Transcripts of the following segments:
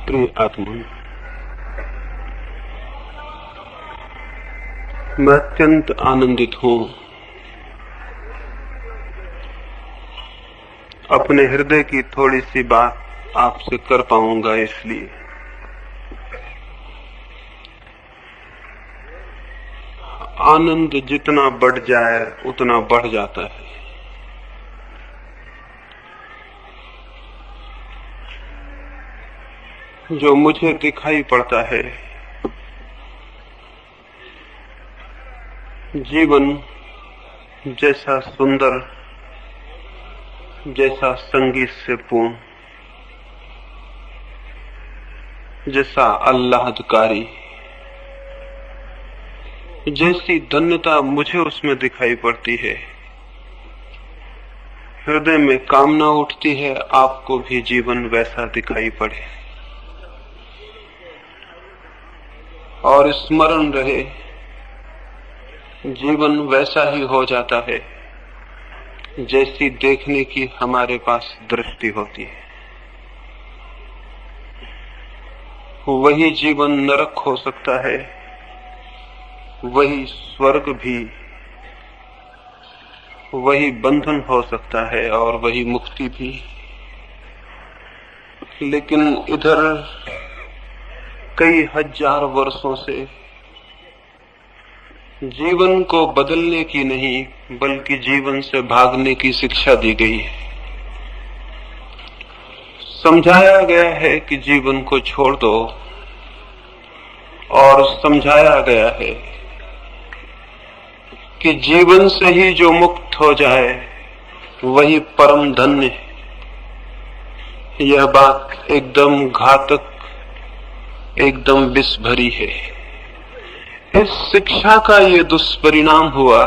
प्रिय आत्मा, मैं अत्यंत आनंदित हूं अपने हृदय की थोड़ी सी बात आपसे कर पाऊंगा। इसलिए आनंद जितना बढ़ जाए उतना बढ़ जाता है। जो मुझे दिखाई पड़ता है, जीवन जैसा सुंदर, जैसा संगीत से पूर्ण, जैसा आह्लादकारी, जैसी धन्यता मुझे उसमें दिखाई पड़ती है, हृदय में कामना उठती है आपको भी जीवन वैसा दिखाई पड़े। और स्मरण रहे, जीवन वैसा ही हो जाता है जैसी देखने की हमारे पास दृष्टि होती है। वही जीवन नरक हो सकता है, वही स्वर्ग भी, वही बंधन हो सकता है और वही मुक्ति भी। लेकिन इधर कई हजार वर्षों से जीवन को बदलने की नहीं बल्कि जीवन से भागने की शिक्षा दी गई है। समझाया गया है कि जीवन को छोड़ दो और समझाया गया है कि जीवन से ही जो मुक्त हो जाए वही परम धन्य है। यह बात एकदम घातक, एकदम विष भरी है। इस शिक्षा का ये दुष्परिणाम हुआ,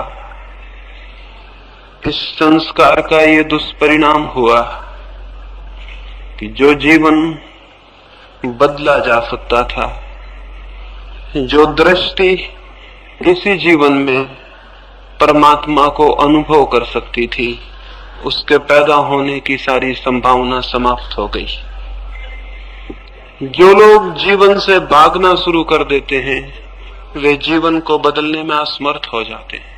इस संस्कार का ये दुष्परिणाम हुआ कि जो जीवन बदला जा सकता था, जो दृष्टि इसी जीवन में परमात्मा को अनुभव कर सकती थी, उसके पैदा होने की सारी संभावना समाप्त हो गई। जो लोग जीवन से भागना शुरू कर देते हैं वे जीवन को बदलने में असमर्थ हो जाते हैं,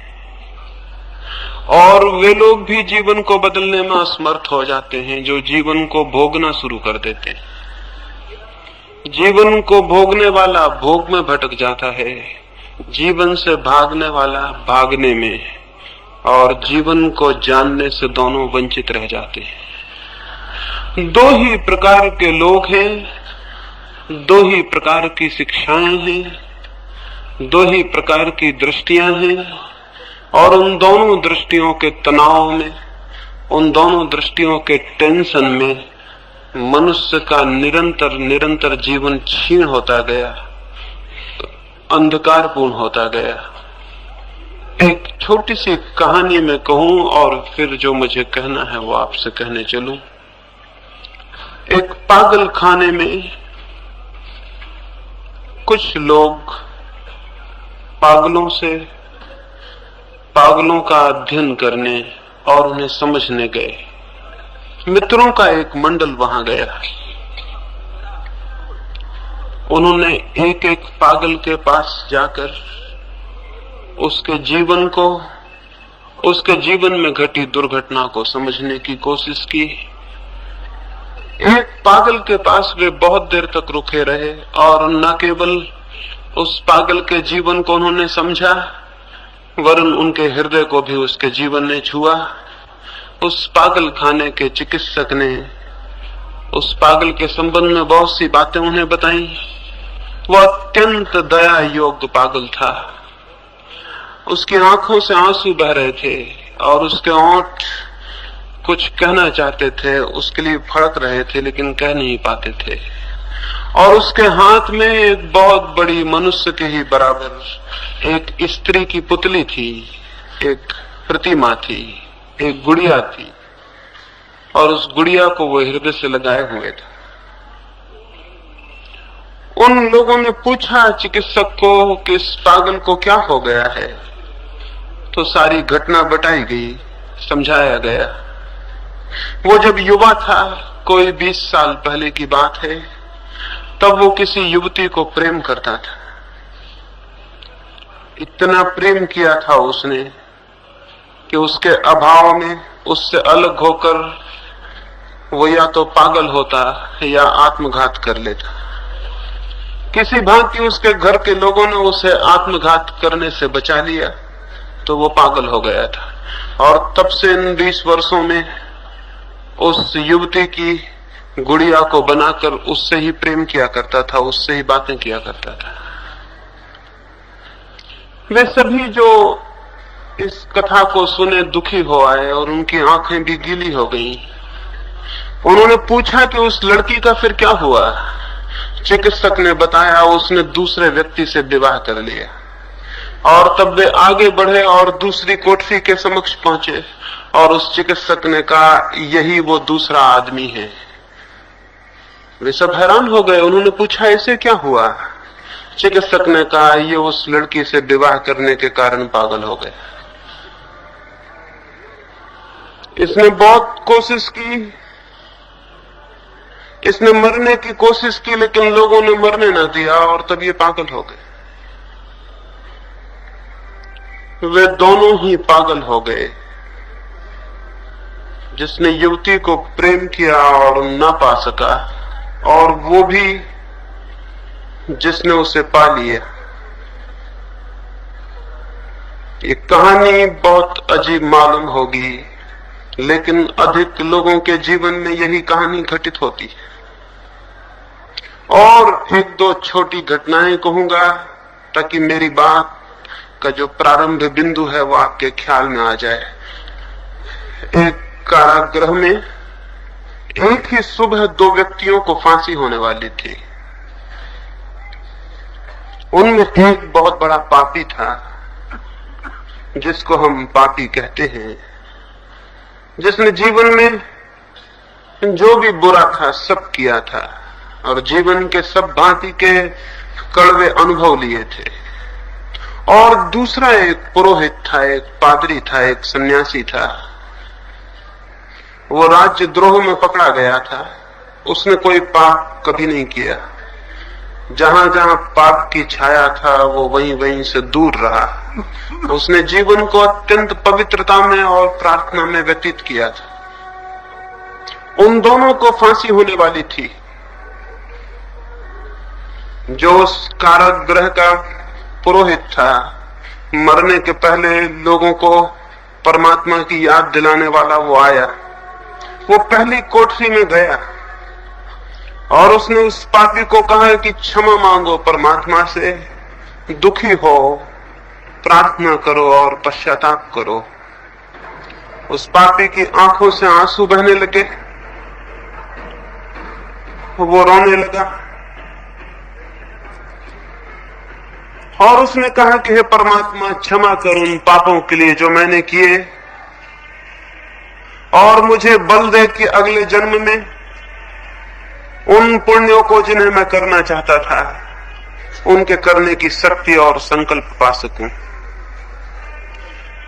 और वे लोग भी जीवन को बदलने में असमर्थ हो जाते हैं जो जीवन को भोगना शुरू कर देते हैं। जीवन को भोगने वाला भोग में भटक जाता है, जीवन से भागने वाला भागने में, और जीवन को जानने से दोनों वंचित रह जाते हैं। दो ही प्रकार के लोग हैं, दो ही प्रकार की शिक्षाएं हैं, दो ही प्रकार की दृष्टियां हैं, और उन दोनों दृष्टियों के तनाव में, उन दोनों दृष्टियों के टेंशन में मनुष्य का निरंतर निरंतर जीवन क्षीण होता गया, अंधकारपूर्ण होता गया। एक छोटी सी कहानी मैं कहूं और फिर जो मुझे कहना है वो आपसे कहने चलूं। एक पागल खाने में कुछ लोग पागलों से पागलों का अध्ययन करने और उन्हें समझने गए। मित्रों का एक मंडल वहां गया। उन्होंने एक एक पागल के पास जाकर उसके जीवन को, उसके जीवन में घटी दुर्घटना को समझने की कोशिश की। एक पागल के पास वे बहुत देर तक रुके रहे और न केवल उस पागल के जीवन को उन्होंने समझा, वरन उनके हृदय को भी उसके जीवन ने छुआ। उस पागल खाने के चिकित्सक ने उस पागल के संबंध में बहुत सी बातें उन्हें बताई। वह अत्यंत दया योग्य पागल था। उसकी आंखों से आंसू बह रहे थे और उसके होंठ कुछ कहना चाहते थे, उसके लिए फड़क रहे थे लेकिन कह नहीं पाते थे। और उसके हाथ में एक बहुत बड़ी मनुष्य के ही बराबर एक स्त्री की पुतली थी, एक प्रतिमा थी, एक गुड़िया थी, और उस गुड़िया को वो हृदय से लगाए हुए था। उन लोगों ने पूछा चिकित्सक को कि इस पागल को क्या हो गया है, तो सारी घटना बताई गई, समझाया गया। वो जब युवा था, कोई 20 साल पहले की बात है, तब वो किसी युवती को प्रेम करता था। इतना प्रेम किया था उसने कि उसके अभाव में उससे अलग होकर वो या तो पागल होता या आत्मघात कर लेता। किसी भांति उसके घर के लोगों ने उसे आत्मघात करने से बचा लिया तो वो पागल हो गया था। और तब से इन 20 वर्षों में उस युवती की गुड़िया को बनाकर उससे ही प्रेम किया करता था, उससे ही बातें किया करता था। वे सभी जो इस कथा को सुने दुखी हो आए और उनकी आंखें भी गीली हो गईं। उन्होंने पूछा कि उस लड़की का फिर क्या हुआ। चिकित्सक ने बताया उसने दूसरे व्यक्ति से विवाह कर लिया। और तब वे आगे बढ़े और दूसरी कोठरी के समक्ष पहुंचे और उस चिकित्सक ने कहा यही वो दूसरा आदमी है। वे सब हैरान हो गए। उन्होंने पूछा इसे क्या हुआ। चिकित्सक ने कहा ये उस लड़की से विवाह करने के कारण पागल हो गया। इसने बहुत कोशिश की, इसने मरने की कोशिश की, लेकिन लोगों ने मरने न दिया और तब ये पागल हो गए। वे दोनों ही पागल हो गए। जिसने युवती को प्रेम किया और न पा सका, और वो भी जिसने उसे पा लिया। ये कहानी बहुत अजीब मालूम होगी, लेकिन अधिक लोगों के जीवन में यही कहानी घटित होती है। और एक दो छोटी घटनाएं कहूंगा ताकि मेरी बात का जो प्रारंभ बिंदु है वो आपके ख्याल में आ जाए। एक कारागृह में एक ही सुबह 2 व्यक्तियों को फांसी होने वाली थी। उनमें एक बहुत बड़ा पापी था, जिसको हम पापी कहते हैं, जिसने जीवन में जो भी बुरा था सब किया था और जीवन के सब भांति के कड़वे अनुभव लिए थे। और दूसरा एक पुरोहित था, एक पादरी था, एक सन्यासी था। वो राज्य द्रोह में पकड़ा गया था। उसने कोई पाप कभी नहीं किया। जहां जहां पाप की छाया था वो वहीं वहीं से दूर रहा। उसने जीवन को अत्यंत पवित्रता में और प्रार्थना में व्यतीत किया था। उन दोनों को फांसी होने वाली थी। जो उस कारागृह का पुरोहित था, मरने के पहले लोगों को परमात्मा की याद दिलाने वाला, वो आया। वो पहली कोठरी में गया और उसने उस पापी को कहा कि क्षमा मांगो परमात्मा से, दुखी हो, प्रार्थना करो और पश्चाताप करो। उस पापी की आंखों से आंसू बहने लगे। वो रोने लगा और उसने कहा कि हे परमात्मा, क्षमा कर उन पापों के लिए जो मैंने किए, और मुझे बल दे कि अगले जन्म में उन पुण्यों को जिन्हें मैं करना चाहता था, उनके करने की शक्ति और संकल्प पा सकूं।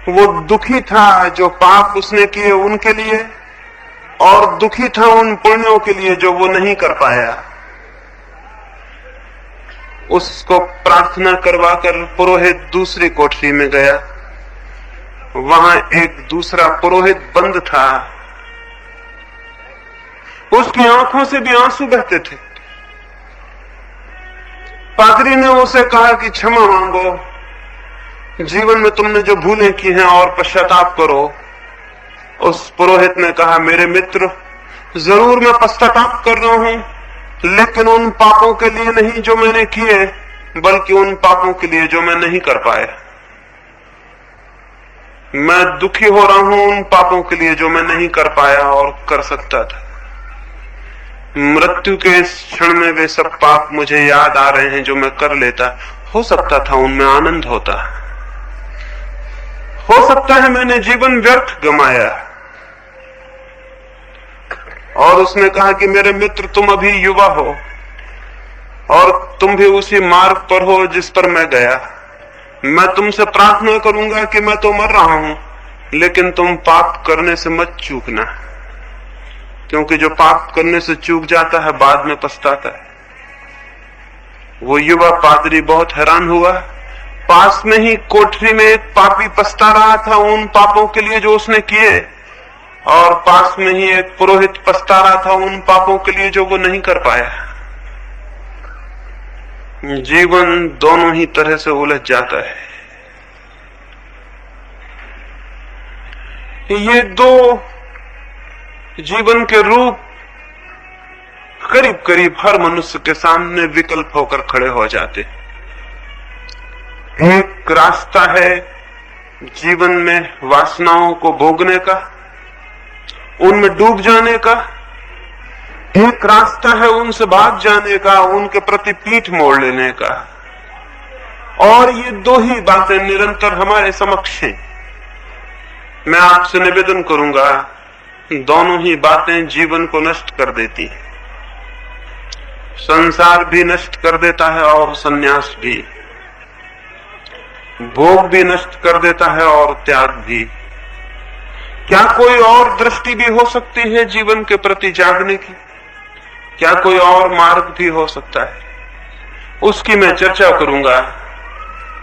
वो दुखी था जो पाप उसने किए उनके लिए, और दुखी था उन पुण्यों के लिए जो वो नहीं कर पाया। उसको प्रार्थना करवाकर पुरोहित दूसरी कोठरी में गया। वहां एक दूसरा पुरोहित बंद था। उसकी आंखों से भी आंसू बहते थे। पादरी ने उसे कहा कि क्षमा मांगो, जीवन में तुमने जो भूलें की हैं और पश्चाताप करो। उस पुरोहित ने कहा, मेरे मित्र, जरूर मैं पश्चाताप कर रहा हूं, लेकिन उन पापों के लिए नहीं जो मैंने किए, बल्कि उन पापों के लिए जो मैं नहीं कर पाया। मैं दुखी हो रहा हूं उन पापों के लिए जो मैं नहीं कर पाया और कर सकता था। मृत्यु के इस क्षण में वे सब पाप मुझे याद आ रहे हैं जो मैं कर लेता। हो सकता था उनमें आनंद होता। हो सकता है मैंने जीवन व्यर्थ गंवाया। और उसने कहा कि मेरे मित्र, तुम अभी युवा हो और तुम भी उसी मार्ग पर हो जिस पर मैं गया। मैं तुमसे प्रार्थना करूंगा कि मैं तो मर रहा हूं, लेकिन तुम पाप करने से मत चूकना, क्योंकि जो पाप करने से चूक जाता है बाद में पछताता है। वो युवा पादरी बहुत हैरान हुआ। पास में ही कोठरी में एक पापी पछता रहा था उन पापों के लिए जो उसने किए, और पास में ही एक पुरोहित पछता रहा था उन पापों के लिए जो वो नहीं कर पाया। जीवन दोनों ही तरह से उलझ जाता है। ये दो जीवन के रूप करीब करीब हर मनुष्य के सामने विकल्प होकर खड़े हो जाते। एक रास्ता है जीवन में वासनाओं को भोगने का, उनमें डूब जाने का। एक रास्ता है उनसे भाग जाने का, उनके प्रति पीठ मोड़ लेने का। और ये दो ही बातें निरंतर हमारे समक्ष हैं। मैं आपसे निवेदन करूंगा, दोनों ही बातें जीवन को नष्ट कर देती हैं। संसार भी नष्ट कर देता है और संन्यास भी, भोग भी नष्ट कर देता है और त्याग भी। क्या कोई और दृष्टि भी हो सकती है जीवन के प्रति जागने की? क्या कोई और मार्ग भी हो सकता है? उसकी मैं चर्चा करूंगा,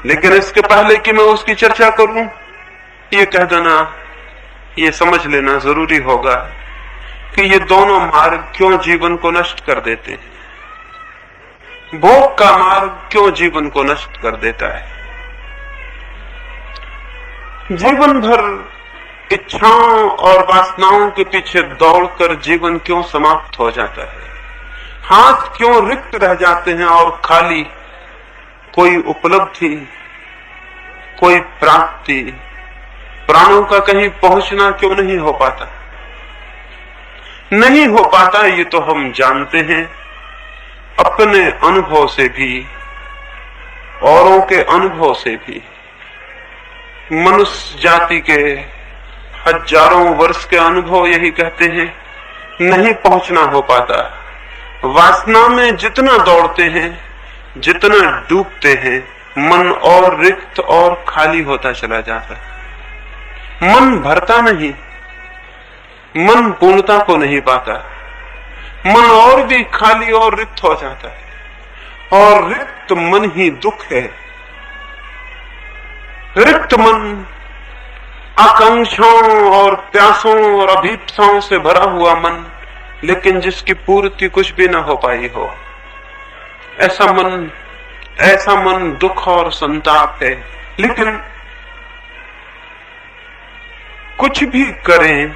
लेकिन इसके पहले कि मैं उसकी चर्चा करूं, ये कह देना, ये समझ लेना जरूरी होगा कि ये दोनों मार्ग क्यों जीवन को नष्ट कर देते हैं। भोग का मार्ग क्यों जीवन को नष्ट कर देता है? जीवन भर इच्छाओं और वासनाओं के पीछे दौड़कर जीवन क्यों समाप्त हो जाता है? हाथ क्यों रिक्त रह जाते हैं और खाली? कोई उपलब्धि, कोई प्राप्ति, प्राणों का कहीं पहुंचना क्यों नहीं हो पाता? नहीं हो पाता, ये तो हम जानते हैं अपने अनुभव से भी, औरों के अनुभव से भी। मनुष्य जाति के हजारों वर्ष के अनुभव यही कहते हैं, नहीं पहुंचना हो पाता। वासना में जितना दौड़ते हैं, जितना डूबते हैं, मन और रिक्त और खाली होता चला जाता है। मन भरता नहीं, मन पूर्णता को नहीं पाता। मन और भी खाली और रिक्त हो जाता है, और रिक्त मन ही दुख है। रिक्त मन आकांक्षाओं और प्यासों और अभीप्साओं से भरा हुआ मन, लेकिन जिसकी पूर्ति कुछ भी ना हो पाई हो, ऐसा मन दुख और संताप है। लेकिन कुछ भी करें,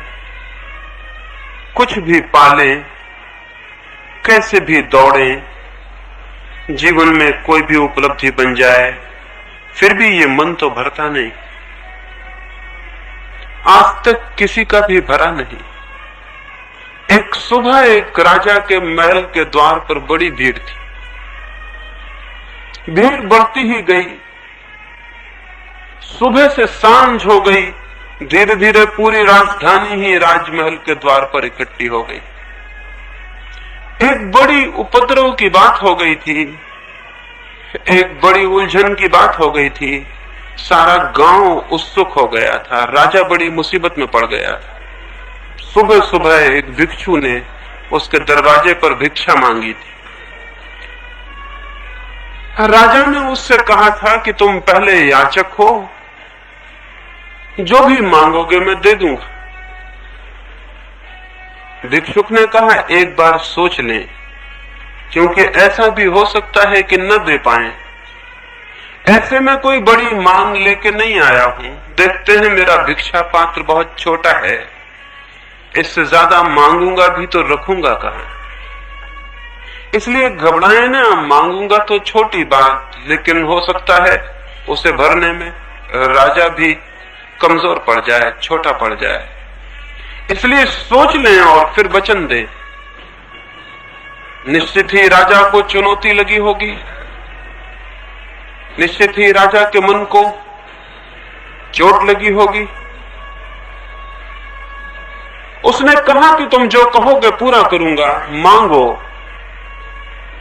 कुछ भी पालें, कैसे भी दौड़ें, जीवन में कोई भी उपलब्धि बन जाए, फिर भी ये मन तो भरता नहीं। आज तक किसी का भी भरा नहीं। एक सुबह एक राजा के महल के द्वार पर बड़ी भीड़ थी। भीड़ बढ़ती ही गई, सुबह से सांझ हो गई, धीरे धीरे पूरी राजधानी ही राजमहल के द्वार पर इकट्ठी हो गई। एक बड़ी उपद्रव की बात हो गई थी, एक बड़ी उलझन की बात हो गई थी। सारा गांव उत्सुक हो गया था, राजा बड़ी मुसीबत में पड़ गया था। सुबह सुबह एक भिक्षु ने उसके दरवाजे पर भिक्षा मांगी थी। राजा ने उससे कहा था कि तुम पहले याचक हो, जो भी मांगोगे मैं दे दूंगा। भिक्षुक ने कहा एक बार सोच लें, क्योंकि ऐसा भी हो सकता है कि न दे पाए। ऐसे में कोई बड़ी मांग लेके नहीं आया हूं, देखते हैं मेरा भिक्षा पात्र बहुत छोटा है, इससे ज्यादा मांगूंगा भी तो रखूंगा कहां। इसलिए घबराए ना, मांगूंगा तो छोटी बात, लेकिन हो सकता है उसे भरने में राजा भी कमजोर पड़ जाए, छोटा पड़ जाए। इसलिए सोच लें और फिर वचन दें। निश्चित ही राजा को चुनौती लगी होगी, निश्चित ही राजा के मन को चोट लगी होगी। उसने कहा कि तुम जो कहोगे पूरा करूंगा, मांगो।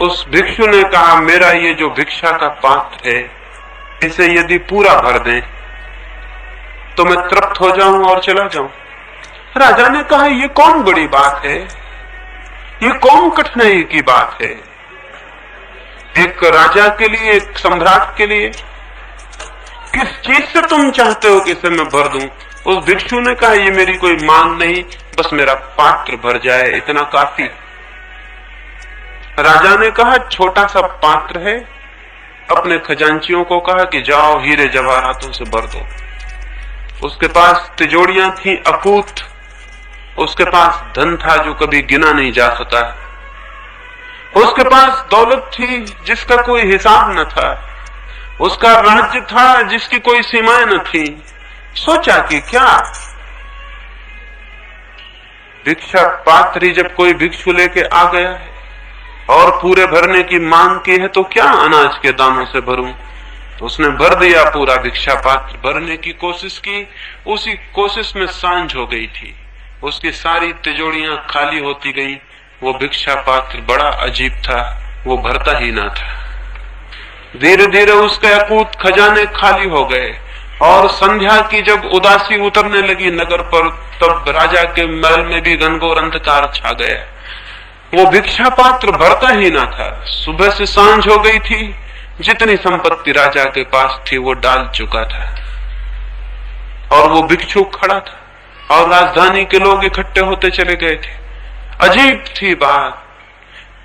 उस भिक्षु ने कहा मेरा ये जो भिक्षा का पात्र है, इसे यदि पूरा भर दें तो मैं तृप्त हो जाऊं और चला जाऊं। राजा ने कहा ये कौन बड़ी बात है, ये कौन कठिनाई की बात है। एक राजा के लिए, एक सम्राट के लिए? किस चीज से तुम चाहते हो कि इसे मैं भर दूं? उस भिक्षु ने कहा, ये मेरी कोई मांग नहीं, बस मेरा पात्र भर जाए, इतना काफी। राजा ने कहा, छोटा सा पात्र है। अपने खजांचियों को कहा कि जाओ हीरे जवाहरातों से भर दो। उसके पास तिजोरियां थी अकूत, उसके पास धन था जो कभी गिना नहीं जा सका, उसके पास दौलत थी जिसका कोई हिसाब न था, उसका राज्य था जिसकी कोई सीमाएं न थी। सोचा कि क्या भिक्षा पात्री जब कोई भिक्षु लेके आ गया है और पूरे भरने की मांग की है तो क्या अनाज के दानों से भरूं? तो उसने भर दिया पूरा भिक्षा पात्र, भरने की कोशिश की। उसी कोशिश में सांझ हो गई थी, उसकी सारी तिजोरियां खाली होती गई। वो भिक्षा पात्र बड़ा अजीब था, वो भरता ही ना था। धीरे धीरे उसके अकूत खजाने खाली हो गए और संध्या की जब उदासी उतरने लगी नगर पर, तब राजा के महल में भी घनघोर अंधकार छा गया। वो भिक्षा पात्र भरता ही ना था। सुबह से सांझ हो गई थी, जितनी संपत्ति राजा के पास थी वो डाल चुका था और वो भिक्षु खड़ा था और राजधानी के लोग इकट्ठे होते चले गए थे। अजीब थी बात,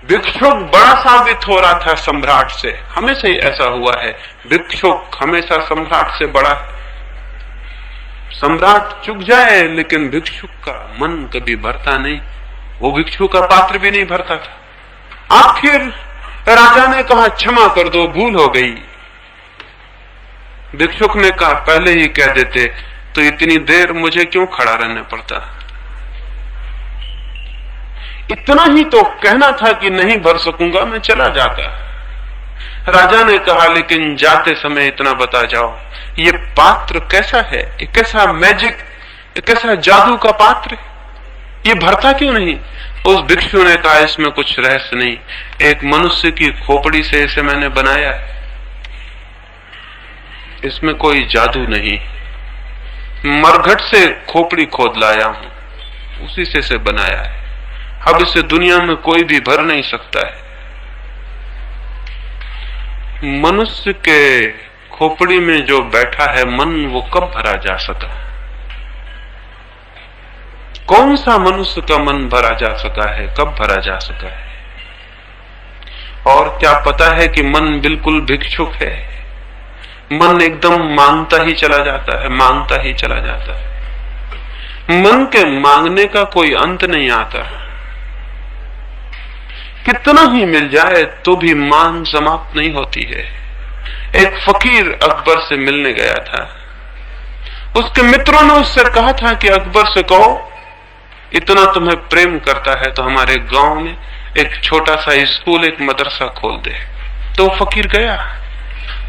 भिक्षुक बड़ा साबित हो रहा था सम्राट से। हमेशा ही ऐसा हुआ है, भिक्षुक हमेशा सम्राट से बड़ा है। सम्राट चुक जाए लेकिन भिक्षुक का मन कभी भरता नहीं, वो भिक्षु का पात्र भी नहीं भरता था। आखिर राजा ने कहा, क्षमा कर दो, भूल हो गई। भिक्षुक ने कहा, पहले ही कह देते तो इतनी देर मुझे क्यों खड़ा रहना पड़ता? इतना ही तो कहना था कि नहीं भर सकूंगा, मैं चला जाता। राजा ने कहा, लेकिन जाते समय इतना बता जाओ, ये पात्र कैसा है? ये कैसा मैजिक, ये कैसा जादू का पात्र, ये भरता क्यों नहीं? उस भिक्षु ने कहा, इसमें कुछ रहस्य नहीं, एक मनुष्य की खोपड़ी से इसे मैंने बनाया है, इसमें कोई जादू नहीं। मरघट से खोपड़ी खोद लाया हूं, उसी से इसे बनाया है। अब इसे दुनिया में कोई भी भर नहीं सकता है। मनुष्य के खोपड़ी में जो बैठा है मन, वो कब भरा जा सका? कौन सा मनुष्य का मन भरा जा सका है, कब भरा जा सका है? और क्या पता है कि मन बिल्कुल भिक्षुक है। मन एकदम मांगता ही चला जाता है, मांगता ही चला जाता है। मन के मांगने का कोई अंत नहीं आता। कितना ही मिल जाए तो भी मांग समाप्त नहीं होती है। एक फकीर अकबर से मिलने गया था। उसके मित्रों ने उससे कहा था कि अकबर से कहो, इतना तुम्हें प्रेम करता है तो हमारे गांव में एक छोटा सा स्कूल, एक मदरसा खोल दे। तो फकीर गया।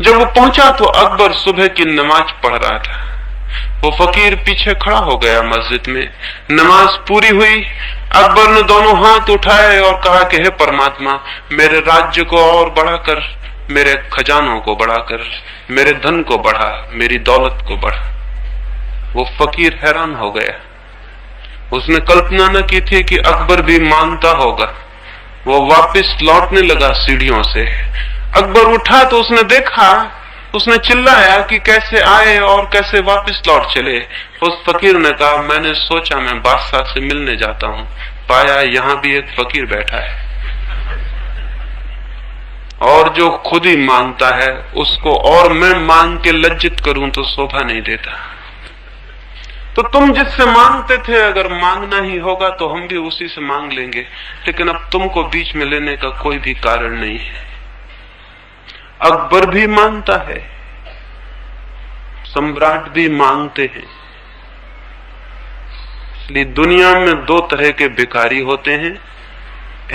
जब वो पहुंचा तो अकबर सुबह की नमाज पढ़ रहा था। वो फकीर पीछे खड़ा हो गया मस्जिद में। नमाज पूरी हुई, अकबर ने दोनों हाथ उठाए और कहा कि हे परमात्मा, मेरे राज्य को और बढ़ाकर, मेरे खजानों को बढ़ाकर, मेरे धन को बढ़ा, मेरी दौलत को बढ़ा। वो फकीर हैरान हो गया। उसने कल्पना न की थी कि अकबर भी मांगता होगा। वो वापस लौटने लगा सीढ़ियों से। अकबर उठा तो उसने देखा, उसने चिल्लाया कि कैसे आए और कैसे वापस लौट चले। उस फकीर ने कहा, मैंने सोचा मैं बादशाह से मिलने जाता हूं, पाया यहाँ भी एक फकीर बैठा है और जो खुद ही मांगता है उसको और मैं मांग के लज्जित करूं तो शोभा नहीं देता। तो तुम जिससे मांगते थे, अगर मांगना ही होगा तो हम भी उसी से मांग लेंगे, लेकिन अब तुमको बीच में लेने का कोई भी कारण नहीं है। अकबर भी मांगता है, सम्राट भी मांगते हैं। इसलिए दुनिया में दो तरह के भिखारी होते हैं,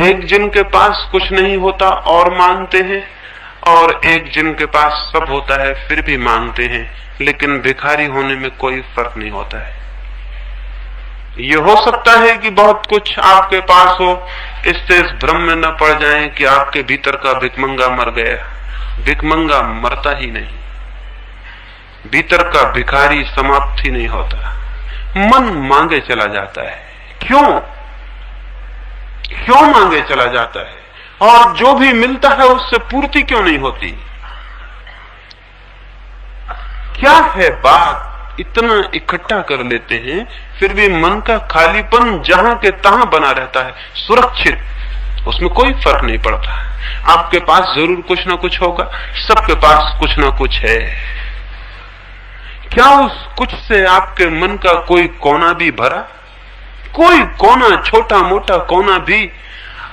एक जिनके पास कुछ नहीं होता और मांगते हैं, और एक जिनके पास सब होता है फिर भी मांगते हैं, लेकिन भिखारी होने में कोई फर्क नहीं होता है। ये हो सकता है कि बहुत कुछ आपके पास हो, इससे इस भ्रम में न पड़ जाएं कि आपके भीतर का भिखमंगा मर गया। भिखमंगा मरता ही नहीं, भीतर का भिखारी समाप्त ही नहीं होता। मन मांगे चला जाता है। क्यों मांगे चला जाता है? और जो भी मिलता है उससे पूर्ति क्यों नहीं होती? क्या है बात? इतना इकट्ठा कर लेते हैं फिर भी मन का खालीपन जहां के तहां बना रहता है, सुरक्षित, उसमें कोई फर्क नहीं पड़ता। आपके पास जरूर कुछ ना कुछ होगा, सबके पास कुछ ना कुछ है। क्या उस कुछ से आपके मन का कोई कोना भी भरा? कोई कोना, छोटा मोटा कोना भी,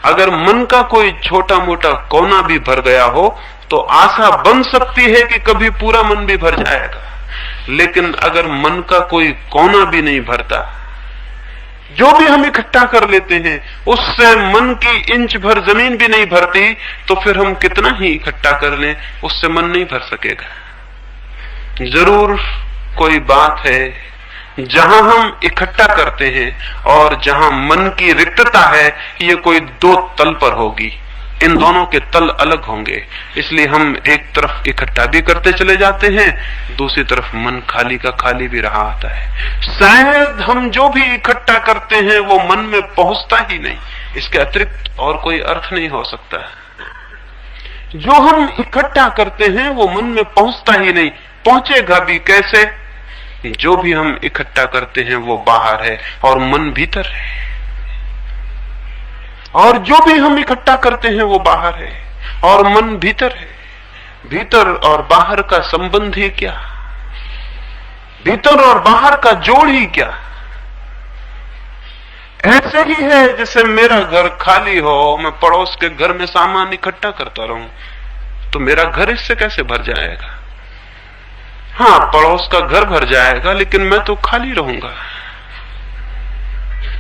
अगर मन का कोई छोटा मोटा कोना भी भर गया हो तो आशा बन सकती है कि कभी पूरा मन भी भर जाएगा। लेकिन अगर मन का कोई कोना भी नहीं भरता, जो भी हम इकट्ठा कर लेते हैं उससे मन की इंच भर जमीन भी नहीं भरती, तो फिर हम कितना ही इकट्ठा कर लें उससे मन नहीं भर सकेगा। जरूर कोई बात है जहां हम इकट्ठा करते हैं और जहां मन की रिक्तता है, ये कोई दो तल पर होगी। इन दोनों के तल अलग होंगे, इसलिए हम एक तरफ इकट्ठा भी करते चले जाते हैं, दूसरी तरफ मन खाली का खाली भी रहा आता है। शायद हम जो भी इकट्ठा करते हैं वो मन में पहुंचता ही नहीं, इसके अतिरिक्त और कोई अर्थ नहीं हो सकता। जो हम इकट्ठा करते हैं वो मन में पहुंचता ही नहीं, पहुंचेगा भी कैसे? जो भी हम इकट्ठा करते हैं वो बाहर है और मन भीतर है, और जो भी हम इकट्ठा करते हैं वो बाहर है और मन भीतर है। भीतर और बाहर का संबंध ही क्या? भीतर और बाहर का जोड़ ही क्या? ऐसे ही है जैसे मेरा घर खाली हो, मैं पड़ोस के घर में सामान इकट्ठा करता रहूं, तो मेरा घर इससे कैसे भर जाएगा? हाँ, पड़ोस का घर भर जाएगा, लेकिन मैं तो खाली रहूंगा।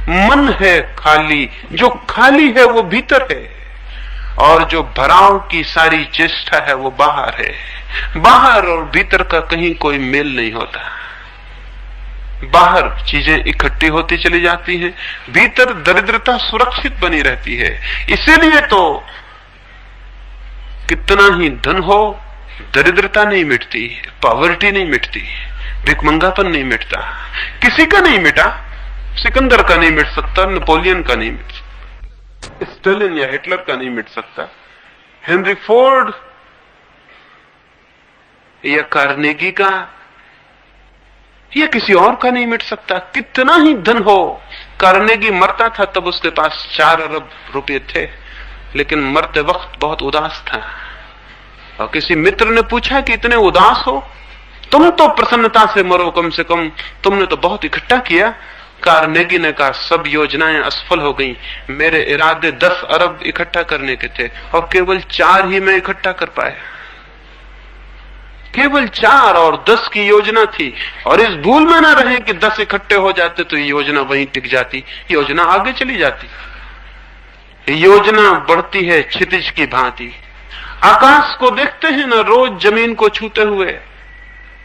मन है खाली, जो खाली है वो भीतर है, और जो भराव की सारी चेष्टा है वो बाहर है। बाहर और भीतर का कहीं कोई मेल नहीं होता। बाहर चीजें इकट्ठी होती चली जाती हैं, भीतर दरिद्रता सुरक्षित बनी रहती है। इसीलिए तो कितना ही धन हो, दरिद्रता नहीं मिटती, पॉवर्टी नहीं मिटती, भिखमंगापन नहीं मिटता। किसी का नहीं मिटा, सिकंदर का नहीं मिट सकता, नेपोलियन का नहीं मिट सकता, स्टालिन या हिटलर का नहीं मिट सकता, हेनरी फोर्ड या कार्नेगी का या किसी और का नहीं मिट सकता। कितना ही धन हो, कार्नेगी मरता था तब उसके पास 4 अरब रुपए थे, लेकिन मरते वक्त बहुत उदास था। और किसी मित्र ने पूछा कि इतने उदास हो, तुम तो प्रसन्नता से मरो, कम से कम तुमने तो बहुत इकट्ठा किया। कार्नेगी ने कहा, सब योजनाएं असफल हो गई, मेरे इरादे 10 अरब इकट्ठा करने के थे और केवल 4 ही मैं इकट्ठा कर पाया। केवल 4 और 10 की योजना थी, और इस भूल में न रहे कि 10 इकट्ठे हो जाते तो योजना वहीं टिक जाती, योजना आगे चली जाती। योजना बढ़ती है क्षितिज की भांति। आकाश को देखते हैं ना, रोज जमीन को छूते हुए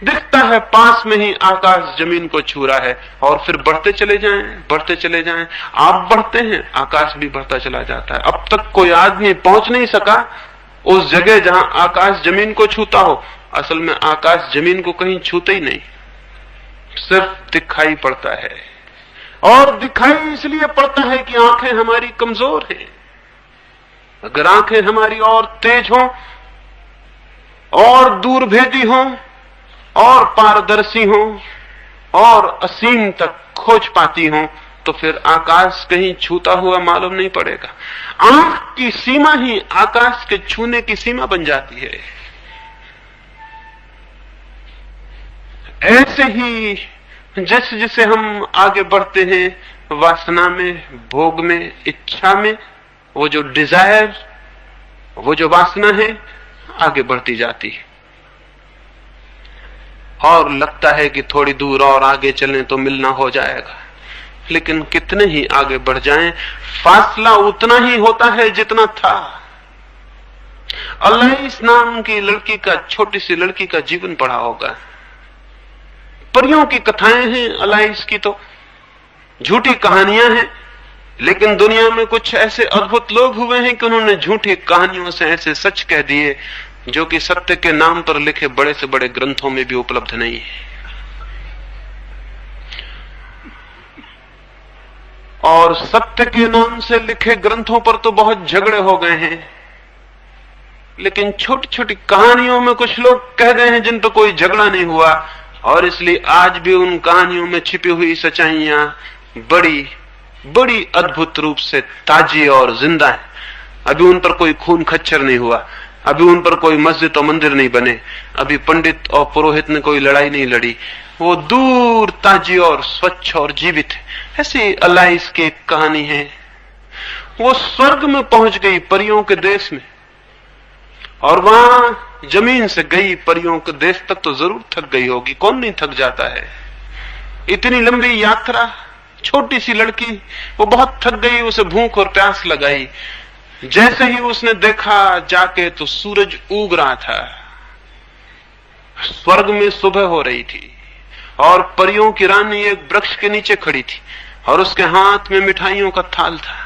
दिखता है, पास में ही आकाश जमीन को छू रहा है, और फिर बढ़ते चले जाएं, बढ़ते चले जाएं। आप बढ़ते हैं, आकाश भी बढ़ता चला जाता है। अब तक कोई आदमी पहुंच नहीं सका उस जगह जहां आकाश जमीन को छूता हो। असल में आकाश जमीन को कहीं छूते ही नहीं, सिर्फ दिखाई पड़ता है। और दिखाई इसलिए पड़ता है कि आंखें हमारी कमजोर हैं। अगर आंखें हमारी और तेज हों, और दूरभेदी हों, और पारदर्शी हों, और असीम तक खोज पाती हों, तो फिर आकाश कहीं छूता हुआ मालूम नहीं पड़ेगा। आंख की सीमा ही आकाश के छूने की सीमा बन जाती है। ऐसे ही जैसे जैसे हम आगे बढ़ते हैं वासना में, भोग में, इच्छा में, वो जो डिजायर, वो जो वासना है, आगे बढ़ती जाती है, और लगता है कि थोड़ी दूर और आगे चलें तो मिलना हो जाएगा। लेकिन कितने ही आगे बढ़ जाएं, फासला उतना ही होता है जितना था। अलाइस नाम की लड़की का, छोटी सी लड़की का जीवन पढ़ा होगा। परियों की कथाएं हैं अलाइस की, तो झूठी कहानियां हैं, लेकिन दुनिया में कुछ ऐसे अद्भुत लोग हुए हैं कि उन्होंने झूठी कहानियों से ऐसे सच कह दिए जो कि सत्य के नाम पर लिखे बड़े से बड़े ग्रंथों में भी उपलब्ध नहीं है। और सत्य के नाम से लिखे ग्रंथों पर तो बहुत झगड़े हो गए हैं, लेकिन छोटी छोटी कहानियों में कुछ लोग कह गए हैं जिन पर कोई झगड़ा नहीं हुआ, और इसलिए आज भी उन कहानियों में छिपी हुई सच्चाइयां बड़ी बड़ी अद्भुत रूप से ताजी और जिंदा है। अभी उन पर कोई खून खच्चर नहीं हुआ, अभी उन पर कोई मस्जिद और मंदिर नहीं बने, अभी पंडित और पुरोहित ने कोई लड़ाई नहीं लड़ी, वो दूर ताजी और स्वच्छ और जीवित है। ऐसी अलाइस की एक कहानी है, वो स्वर्ग में पहुंच गई परियों के देश में, और वहां जमीन से गई परियों के देश तक तो जरूर थक गई होगी, कौन नहीं थक जाता है। इतनी लंबी यात्रा, छोटी सी लड़की, वो बहुत थक गई, उसे भूख और प्यास लगाई। जैसे ही उसने देखा जाके तो सूरज उग रहा था, स्वर्ग में सुबह हो रही थी, और परियों की रानी एक वृक्ष के नीचे खड़ी थी, और उसके हाथ में मिठाइयों का थाल था,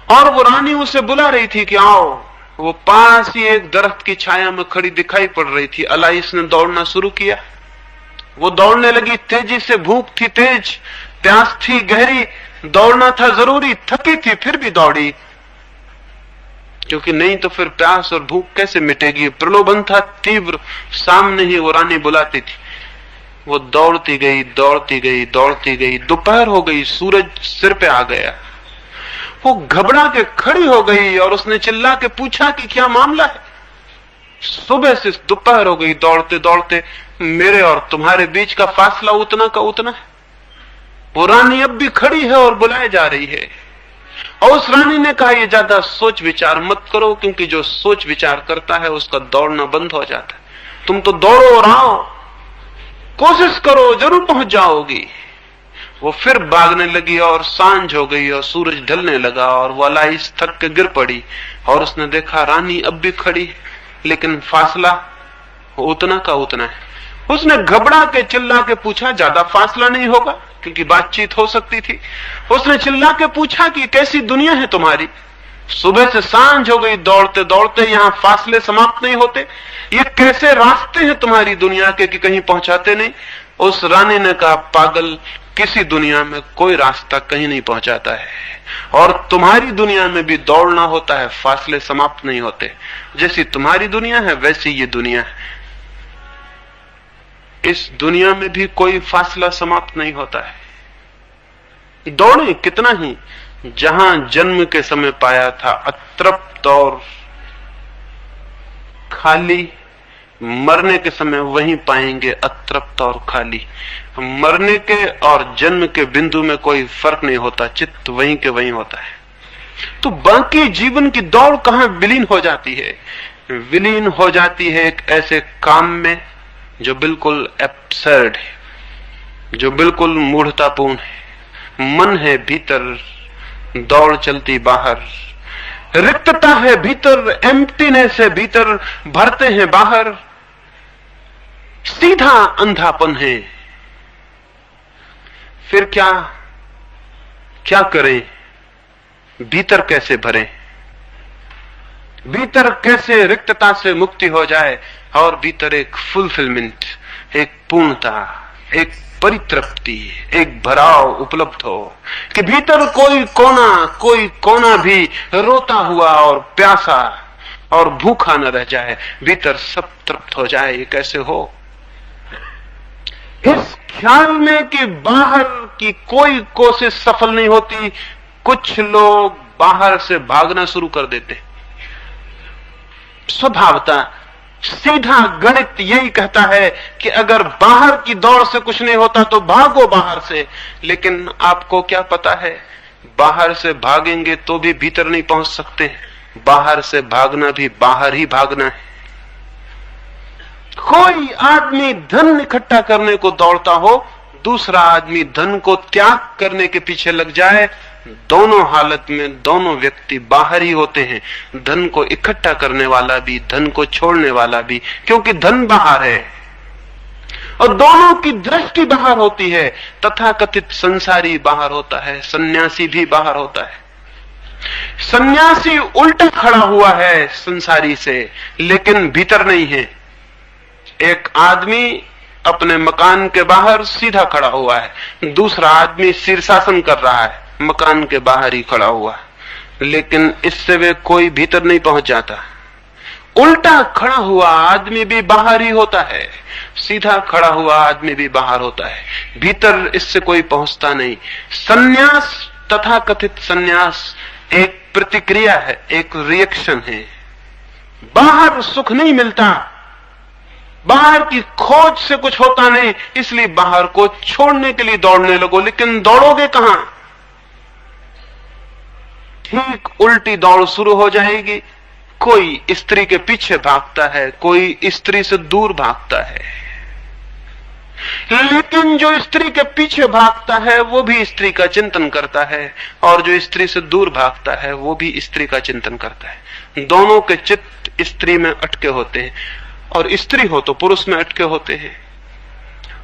और वो रानी उसे बुला रही थी कि आओ। वो पास ही एक दरख्त की छाया में खड़ी दिखाई पड़ रही थी। अलाइस ने दौड़ना शुरू किया, वो दौड़ने लगी तेजी से, भूख थी तेज, प्यास थी गहरी, दौड़ना था जरूरी, थकी थी फिर भी दौड़ी, क्योंकि नहीं तो फिर प्यास और भूख कैसे मिटेगी। प्रलोभन था तीव्र, सामने ही वो रानी बुलाती थी। वो दौड़ती गई, दौड़ती गई, दौड़ती गई, दोपहर हो गई, सूरज सिर पे आ गया। वो घबरा के खड़ी हो गई और उसने चिल्ला के पूछा कि क्या मामला है। सुबह से दोपहर हो गई, दौड़ते दौड़ते मेरे और तुम्हारे बीच का फासला उतना का उतना है। वो रानी अब भी खड़ी है और बुलाए जा रही है, और उस रानी ने कहा ये ज्यादा सोच विचार मत करो, क्योंकि जो सोच विचार करता है उसका दौड़ना बंद हो जाता है। तुम तो दौड़ो और आओ, कोशिश करो, जरूर पहुंच जाओगी। वो फिर भागने लगी और सांझ हो गई और सूरज ढलने लगा, और वो अलाइस थक के गिर पड़ी, और उसने देखा रानी अब भी खड़ी, लेकिन फासला उतना का उतना है। उसने घबरा के चिल्ला के पूछा, ज्यादा फासला नहीं होगा, क्योंकि बातचीत हो सकती थी। उसने चिल्ला के पूछा कि कैसी दुनिया है तुम्हारी, सुबह से सांझ हो गई, दौड़ते दौड़ते यहाँ फासले समाप्त नहीं होते, ये कैसे रास्ते हैं तुम्हारी दुनिया के कि कहीं पहुंचाते नहीं। उस रानी ने कहा, पागल, किसी दुनिया में कोई रास्ता कहीं नहीं पहुंचाता है, और तुम्हारी दुनिया में भी दौड़ना होता है, फासले समाप्त नहीं होते। जैसी तुम्हारी दुनिया है वैसी ये दुनिया है, इस दुनिया में भी कोई फासला समाप्त नहीं होता है। दौड़े कितना ही, जहां जन्म के समय पाया था अतृप्त और खाली, मरने के समय वहीं पाएंगे अतृप्त और खाली। मरने के और जन्म के बिंदु में कोई फर्क नहीं होता, चित्त वहीं के वहीं होता है। तो बाकी जीवन की दौड़ कहां विलीन हो जाती है? विलीन हो जाती है एक ऐसे काम में जो बिल्कुल एब्सर्ड है, जो बिल्कुल मूढ़तापूर्ण है। मन है भीतर, दौड़ चलती बाहर, रिक्तता है भीतर, एम्प्टीनेस है भीतर, भरते हैं बाहर, सीधा अंधापन है। फिर क्या क्या करें? भीतर कैसे भरें? भीतर कैसे रिक्तता से मुक्ति हो जाए और भीतर एक फुलफिलमेंट, एक पूर्णता, एक परितृप्ति, एक भराव उपलब्ध हो कि भीतर कोई कोना भी रोता हुआ और प्यासा और भूखा न रह जाए, भीतर सब तृप्त हो जाए। ये कैसे हो? इस ख्याल में कि बाहर की कोई कोशिश सफल नहीं होती, कुछ लोग बाहर से भागना शुरू कर देते। स्वभावता सीधा गणित यही कहता है कि अगर बाहर की दौड़ से कुछ नहीं होता तो भागो बाहर से। लेकिन आपको क्या पता है, बाहर से भागेंगे तो भी भीतर नहीं पहुंच सकते। बाहर से भागना भी बाहर ही भागना है। कोई आदमी धन इकट्ठा करने को दौड़ता हो, दूसरा आदमी धन को त्याग करने के पीछे लग जाए, दोनों हालत में दोनों व्यक्ति बाहर ही होते हैं। धन को इकट्ठा करने वाला भी, धन को छोड़ने वाला भी, क्योंकि धन बाहर है और दोनों की दृष्टि बाहर होती है। तथाकथित संसारी बाहर होता है, सन्यासी भी बाहर होता है। सन्यासी उल्टा खड़ा हुआ है संसारी से, लेकिन भीतर नहीं है। एक आदमी अपने मकान के बाहर सीधा खड़ा हुआ है, दूसरा आदमी शीर्षासन कर रहा है, मकान के बाहर ही खड़ा हुआ है, लेकिन इससे वे कोई भीतर नहीं पहुंच जाता। उल्टा खड़ा हुआ आदमी भी बाहर ही होता है, सीधा खड़ा हुआ आदमी भी बाहर होता है, भीतर इससे कोई पहुंचता नहीं। संन्यास, तथा कथित संन्यास, एक प्रतिक्रिया है, एक रिएक्शन है। बाहर सुख नहीं मिलता, बाहर की खोज से कुछ होता नहीं, इसलिए बाहर को छोड़ने के लिए दौड़ने लगो, लेकिन दौड़ोगे कहां? ठीक उल्टी दौड़ शुरू हो जाएगी। कोई स्त्री के पीछे भागता है, कोई स्त्री से दूर भागता है, लेकिन जो स्त्री के पीछे भागता है वो भी स्त्री का चिंतन करता है, और जो स्त्री से दूर भागता है वो भी स्त्री का चिंतन करता है। दोनों के चित्त स्त्री में अटके होते हैं, और स्त्री हो तो पुरुष में अटके होते हैं,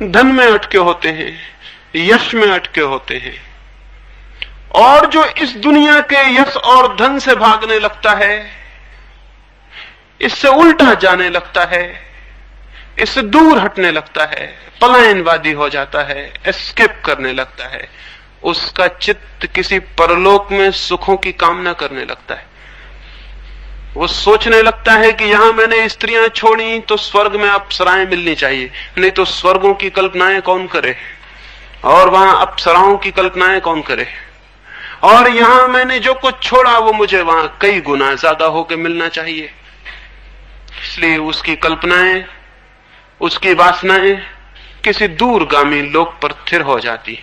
धन में अटके होते हैं, यश में अटके होते हैं। और जो इस दुनिया के यश और धन से भागने लगता है, इससे उल्टा जाने लगता है, इससे दूर हटने लगता है, पलायनवादी हो जाता है, एस्केप करने लगता है, उसका चित्त किसी परलोक में सुखों की कामना करने लगता है। वो सोचने लगता है कि यहां मैंने स्त्रियां छोड़ी तो स्वर्ग में अप्सराएं मिलनी चाहिए, नहीं तो स्वर्गों की कल्पनाएं कौन करे, और वहां अप्सराओं की कल्पनाएं कौन करे, और यहां मैंने जो कुछ छोड़ा वो मुझे वहां कई गुना ज्यादा होकर मिलना चाहिए। इसलिए उसकी कल्पनाएं, उसकी वासनाएं किसी दूरगामी लोक पर स्थिर हो जाती,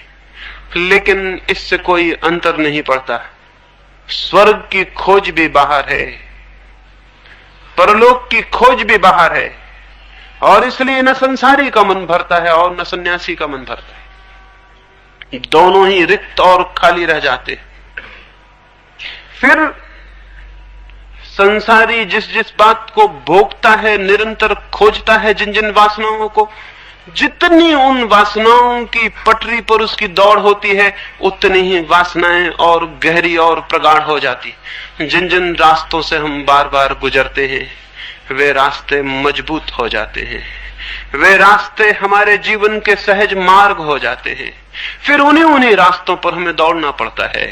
लेकिन इससे कोई अंतर नहीं पड़ता। स्वर्ग की खोज भी बाहर है, परलोक की खोज भी बाहर है, और इसलिए न संसारी का मन भरता है और न सन्यासी का मन भरता है, दोनों ही रिक्त और खाली रह जाते। फिर संसारी जिस जिस बात को भोगता है, निरंतर खोजता है जिन जिन वासनाओं को, जितनी उन वासनाओं की पटरी पर उसकी दौड़ होती है, उतनी ही वासनाएं और गहरी और प्रगाढ़ हो जाती। जिन जिन रास्तों से हम बार बार गुजरते हैं, वे रास्ते मजबूत हो जाते हैं, वे रास्ते हमारे जीवन के सहज मार्ग हो जाते हैं। फिर उन्हीं रास्तों पर हमें दौड़ना पड़ता है,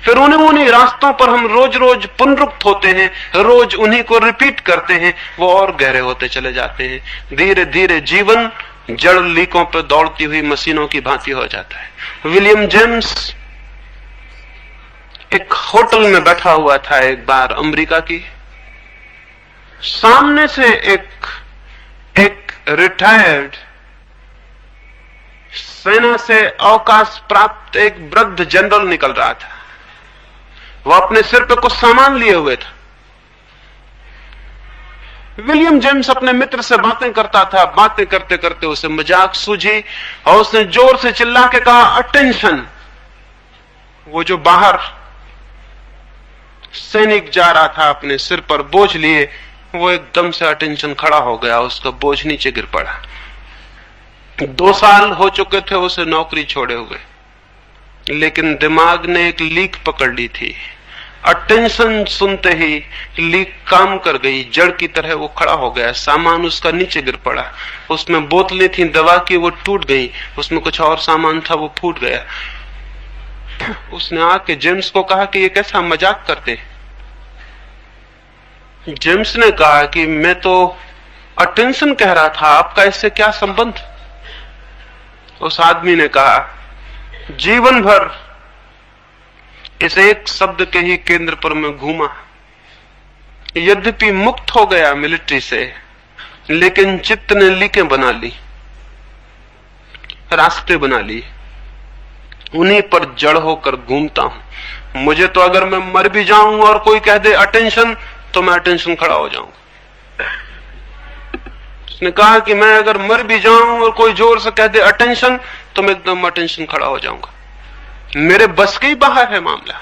फिर उन्हीं रास्तों पर हम रोज रोज पुनरुक्त होते हैं, रोज उन्हीं को रिपीट करते हैं, वो और गहरे होते चले जाते हैं। धीरे धीरे जीवन जड़ लीकों पर दौड़ती हुई मशीनों की भांति हो जाता है। विलियम जेम्स एक होटल में बैठा हुआ था एक बार अमेरिका की, सामने से एक रिटायर्ड सेना से अवकाश प्राप्त एक वृद्ध जनरल निकल रहा था। वो अपने सिर पे कुछ सामान लिए हुए था। विलियम जेम्स अपने मित्र से बातें करता था, बातें करते करते उसे मजाक सूझी और उसने जोर से चिल्ला के कहा, अटेंशन। वो जो बाहर सैनिक जा रहा था अपने सिर पर बोझ लिए, वो एकदम से अटेंशन खड़ा हो गया, उसका बोझ नीचे गिर पड़ा। 2 साल हो चुके थे उसे नौकरी छोड़े हुए, लेकिन दिमाग ने एक लीक पकड़ ली थी। अटेंशन सुनते ही लीक काम कर गई, जड़ की तरह वो खड़ा हो गया, सामान उसका नीचे गिर पड़ा। उसमें बोतलें थी दवा की, वो टूट गई, उसमें कुछ और सामान था वो फूट गया। उसने आके जेम्स को कहा कि ये कैसा मजाक करते। जेम्स ने कहा कि मैं तो अटेंशन कह रहा था, आपका इससे क्या संबंध। उस आदमी ने कहा, जीवन भर इस एक शब्द के ही केंद्र पर मैं घूमा, यद्यपि मुक्त हो गया मिलिट्री से, लेकिन चित्त ने लीकें बना ली, रास्ते बना ली, उन्हीं पर जड़ होकर घूमता हूं। मुझे तो अगर मैं मर भी जाऊं और कोई कह दे अटेंशन, तो मैं अटेंशन खड़ा हो जाऊंगा। उसने कहा कि मैं अगर मर भी जाऊं और कोई जोर से कह दे अटेंशन, तो मैं एकदम अटेंशन खड़ा हो जाऊंगा। मेरे बस के ही बाहर है मामला।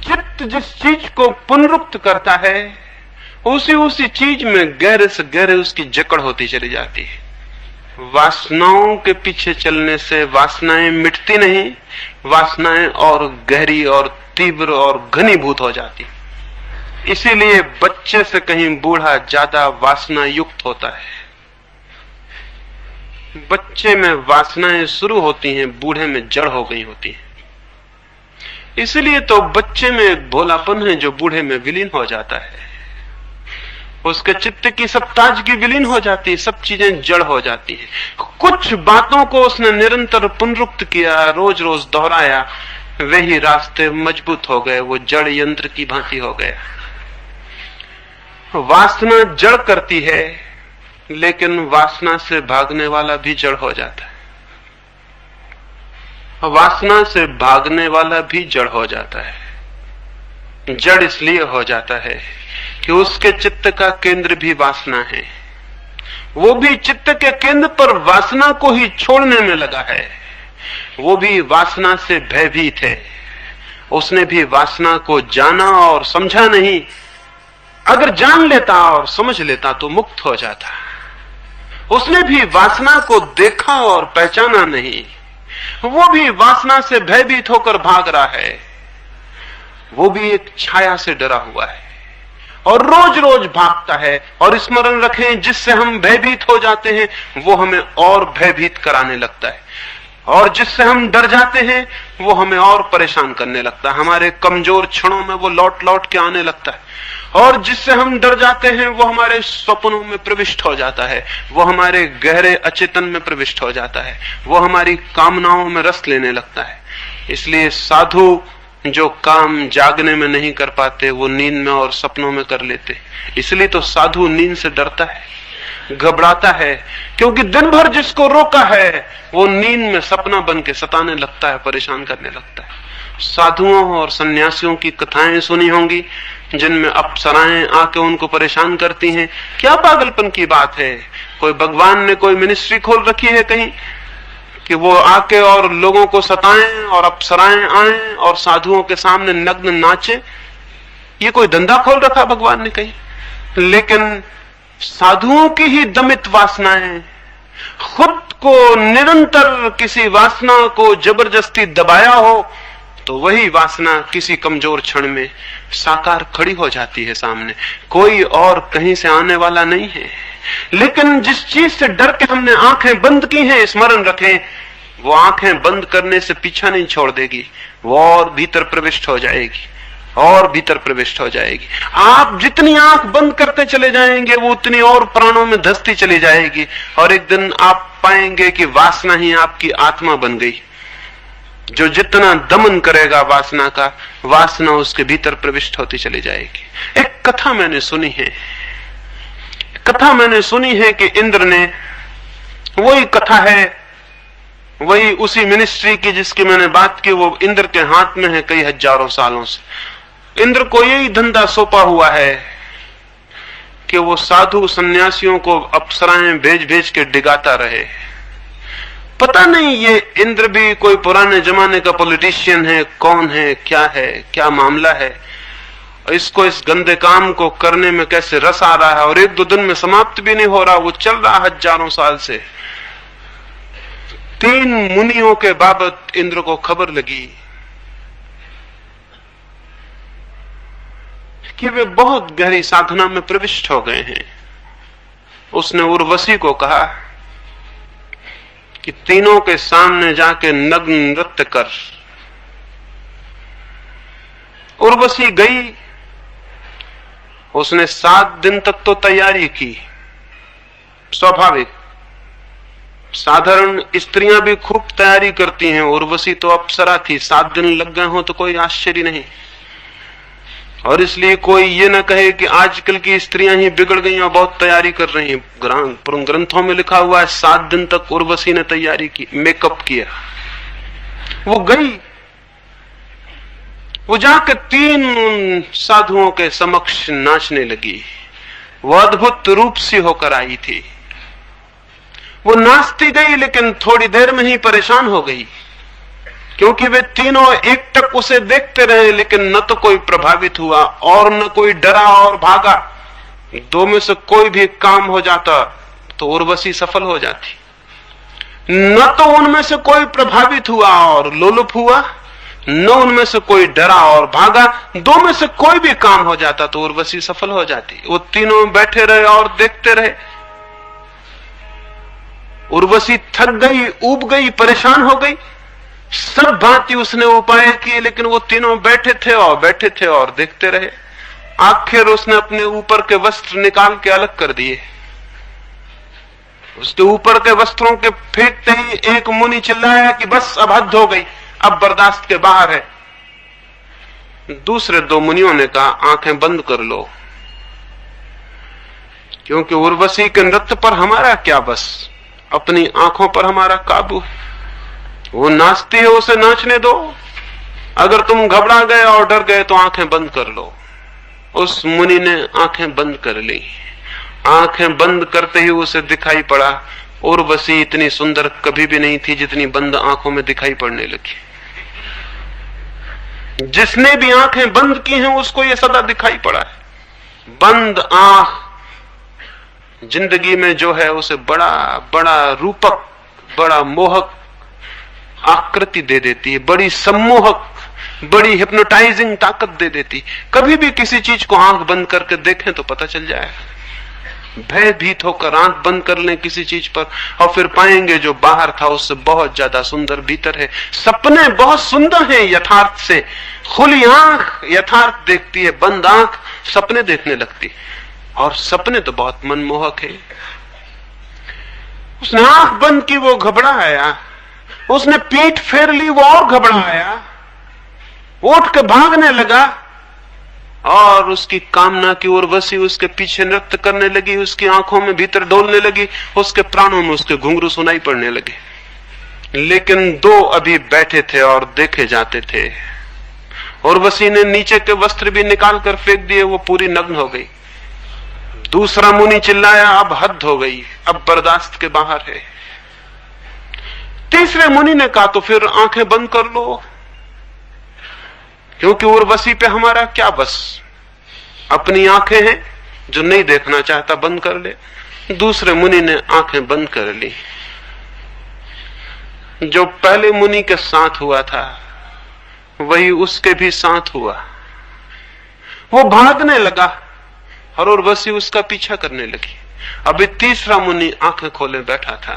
चित्त जिस चीज को पुनरुक्त करता है, उसी चीज में गहरे से गहरे उसकी जकड़ होती चली जाती है। वासनाओं के पीछे चलने से वासनाएं मिटती नहीं, वासनाएं और गहरी और तीव्र और घनीभूत हो जाती। इसीलिए बच्चे से कहीं बूढ़ा ज्यादा वासना युक्त होता है। बच्चे में वासनाएं शुरू होती हैं, बूढ़े में जड़ हो गई होती हैं। इसलिए तो बच्चे में एक भोलापन है जो बूढ़े में विलीन हो जाता है। उसके चित्त की सब ताजगी विलीन हो जाती है, सब चीजें जड़ हो जाती हैं। कुछ बातों को उसने निरंतर पुनरुक्त किया, रोज रोज दोहराया, वे ही रास्ते मजबूत हो गए, वो जड़ यंत्र की भांति हो गया। वासना जड़ करती है, लेकिन वासना से भागने वाला भी जड़ हो जाता है। वासना से भागने वाला भी जड़ हो जाता है। जड़ इसलिए हो जाता है कि उसके चित्त का केंद्र भी वासना है। वो भी चित्त के केंद्र पर वासना को ही छोड़ने में लगा है। वो भी वासना से भयभीत है। उसने भी वासना को जाना और समझा नहीं। अगर जान लेता और समझ लेता तो मुक्त हो जाता। उसने भी वासना को देखा और पहचाना नहीं। वो भी वासना से भयभीत होकर भाग रहा है। वो भी एक छाया से डरा हुआ है और रोज रोज भागता है। और स्मरण रखें, जिससे हम भयभीत हो जाते हैं वो हमें और भयभीत कराने लगता है, और जिससे हम डर जाते हैं वो हमें और परेशान करने लगता है। हमारे कमजोर क्षणों में वो लौट लौट के आने लगता है, और जिससे हम डर जाते हैं वो हमारे स्वप्नों में प्रविष्ट हो जाता है, वो हमारे गहरे अचेतन में प्रविष्ट हो जाता है, वो हमारी कामनाओं में रस लेने लगता है। इसलिए साधु जो काम जागने में नहीं कर पाते वो नींद में और सपनों में कर लेते। इसलिए तो साधु नींद से डरता है, घबराता है, क्योंकि दिन भर जिसको रोका है वो नींद में सपना बन के सताने लगता है, परेशान करने लगता है। साधुओं और सन्यासियों की कथाएं सुनी होंगी जिनमें अप्सराएं आके उनको परेशान करती हैं। क्या पागलपन की बात है। कोई भगवान ने कोई मिनिस्ट्री खोल रखी है कहीं कि वो आके और लोगों को सताएं और अप्सराएं आएं और साधुओं के सामने नग्न नाचे? ये कोई धंधा खोल रखा भगवान ने कहीं? लेकिन साधुओं की ही दमित वासनाएं, खुद को निरंतर किसी वासना को जबरदस्ती दबाया हो तो वही वासना किसी कमजोर क्षण में साकार खड़ी हो जाती है सामने। कोई और कहीं से आने वाला नहीं है। लेकिन जिस चीज से डर के हमने आंखें बंद की हैं, स्मरण रखें, वो आंखें बंद करने से पीछा नहीं छोड़ देगी, वो और भीतर प्रविष्ट हो जाएगी और भीतर प्रविष्ट हो जाएगी। आप जितनी आंख बंद करते चले जाएंगे वो उतनी और प्राणों में धंसती चली जाएगी, और एक दिन आप पाएंगे कि वासना ही आपकी आत्मा बन गई। जो जितना दमन करेगा वासना का, वासना उसके भीतर प्रविष्ट होती चली जाएगी। एक कथा मैंने सुनी है कि इंद्र ने, वही कथा है, वही उसी मिनिस्ट्री की जिसकी मैंने बात की, वो इंद्र के हाथ में है कई हजारों सालों से। इंद्र को यही धंधा सौंपा हुआ है कि वो साधु सन्यासियों को अप्सराएं भेज भेज के डिगाता रहे। पता नहीं ये इंद्र भी कोई पुराने जमाने का पॉलिटिशियन है, कौन है, क्या मामला है, इसको इस गंदे काम को करने में कैसे रस आ रहा है, और एक दो दिन में समाप्त भी नहीं हो रहा, वो चल रहा हजारों साल से। 3 मुनियों के बाबत इंद्र को खबर लगी कि वे बहुत गहरी साधना में प्रविष्ट हो गए हैं। उसने उर्वशी को कहा कि तीनों के सामने जाके नग्न नृत्य कर। उर्वशी गई। उसने 7 दिन तक तो तैयारी की, स्वाभाविक, साधारण स्त्रियां भी खूब तैयारी करती हैं। उर्वशी तो अप्सरा थी, 7 दिन लग गए हो तो कोई आश्चर्य नहीं। और इसलिए कोई ये न कहे कि आजकल की स्त्रियां ही बिगड़ गई और बहुत तैयारी कर रही हैं। ग्रंथों में लिखा हुआ है 7 दिन तक उर्वशी ने तैयारी की, मेकअप किया। वो गई, वो जाकर 3 साधुओं के समक्ष नाचने लगी। वो अद्भुत रूप सी होकर आई थी। वो नाचती गई, लेकिन थोड़ी देर में ही परेशान हो गई, क्योंकि वे तीनों एकटक उसे देखते रहे, लेकिन न तो कोई प्रभावित हुआ और न कोई डरा और भागा। 2 में से कोई भी काम हो जाता तो उर्वशी सफल हो जाती। न तो उनमें से कोई प्रभावित हुआ और लोलुप हुआ, न उनमें से कोई डरा और भागा। 2 में से कोई भी काम हो जाता तो उर्वशी सफल हो जाती। वो तीनों बैठे रहे और देखते रहे। उर्वशी थक गई, ऊब गई, परेशान हो गई। सब भांति उसने उपाय किए, लेकिन वो तीनों बैठे थे और देखते रहे। आखिर उसने अपने ऊपर के वस्त्र निकाल के अलग कर दिए। उसके ऊपर के वस्त्रों के फेंकते ही एक मुनि चिल्लाया कि बस अब हद हो गई, अब बर्दाश्त के बाहर है। दूसरे दो मुनियों ने कहा आंखें बंद कर लो, क्योंकि उर्वशी के नृत्य पर हमारा क्या बस, अपनी आंखों पर हमारा काबू है। वो नाचती है, उसे नाचने दो। अगर तुम घबरा गए और डर गए तो आंखें बंद कर लो। उस मुनि ने आंखें बंद कर ली। आंखें बंद करते ही उसे दिखाई पड़ा उर्वशी इतनी सुंदर कभी भी नहीं थी जितनी बंद आंखों में दिखाई पड़ने लगी। जिसने भी आंखें बंद की हैं उसको यह सदा दिखाई पड़ा है। बंद आंख जिंदगी में जो है उसे बड़ा बड़ा रूपक, बड़ा मोहक आकृति दे देती है, बड़ी सम्मोहक, बड़ी हिप्नोटाइजिंग ताकत दे देती। कभी भी किसी चीज को आंख बंद करके देखें तो पता चल जाएगा। भयभीत होकर आंख बंद कर लें किसी चीज पर और फिर पाएंगे जो बाहर था उससे बहुत ज्यादा सुंदर भीतर है। सपने बहुत सुंदर हैं यथार्थ से। खुली आंख यथार्थ देखती है, बंद आंख सपने देखने लगती है, और सपने तो बहुत मनमोहक है। उसने आंख बंद की, वो घबराया। उसने पीठ फेर ली, वो और घबराया, उठ के भागने लगा और उसकी कामना की उर्वशी उसके पीछे नृत्य करने लगी। उसकी आंखों में भीतर डोलने लगी, उसके प्राणों में उसके घुंघरू सुनाई पड़ने लगे। लेकिन दो अभी बैठे थे और देखे जाते थे। उर्वशी ने नीचे के वस्त्र भी निकाल कर फेंक दिए, वो पूरी नग्न हो गई। दूसरा मुनि चिल्लाया अब हद हो गई, अब बर्दाश्त के बाहर है। तीसरे मुनि ने कहा तो फिर आंखें बंद कर लो, क्योंकि उर्वशी पे हमारा क्या बस, अपनी आंखें हैं, जो नहीं देखना चाहता बंद कर ले। दूसरे मुनि ने आंखें बंद कर ली। जो पहले मुनि के साथ हुआ था वही उसके भी साथ हुआ। वो भागने लगा और उर्वशी उसका पीछा करने लगी। अभी तीसरा मुनि आंखें खोले बैठा था।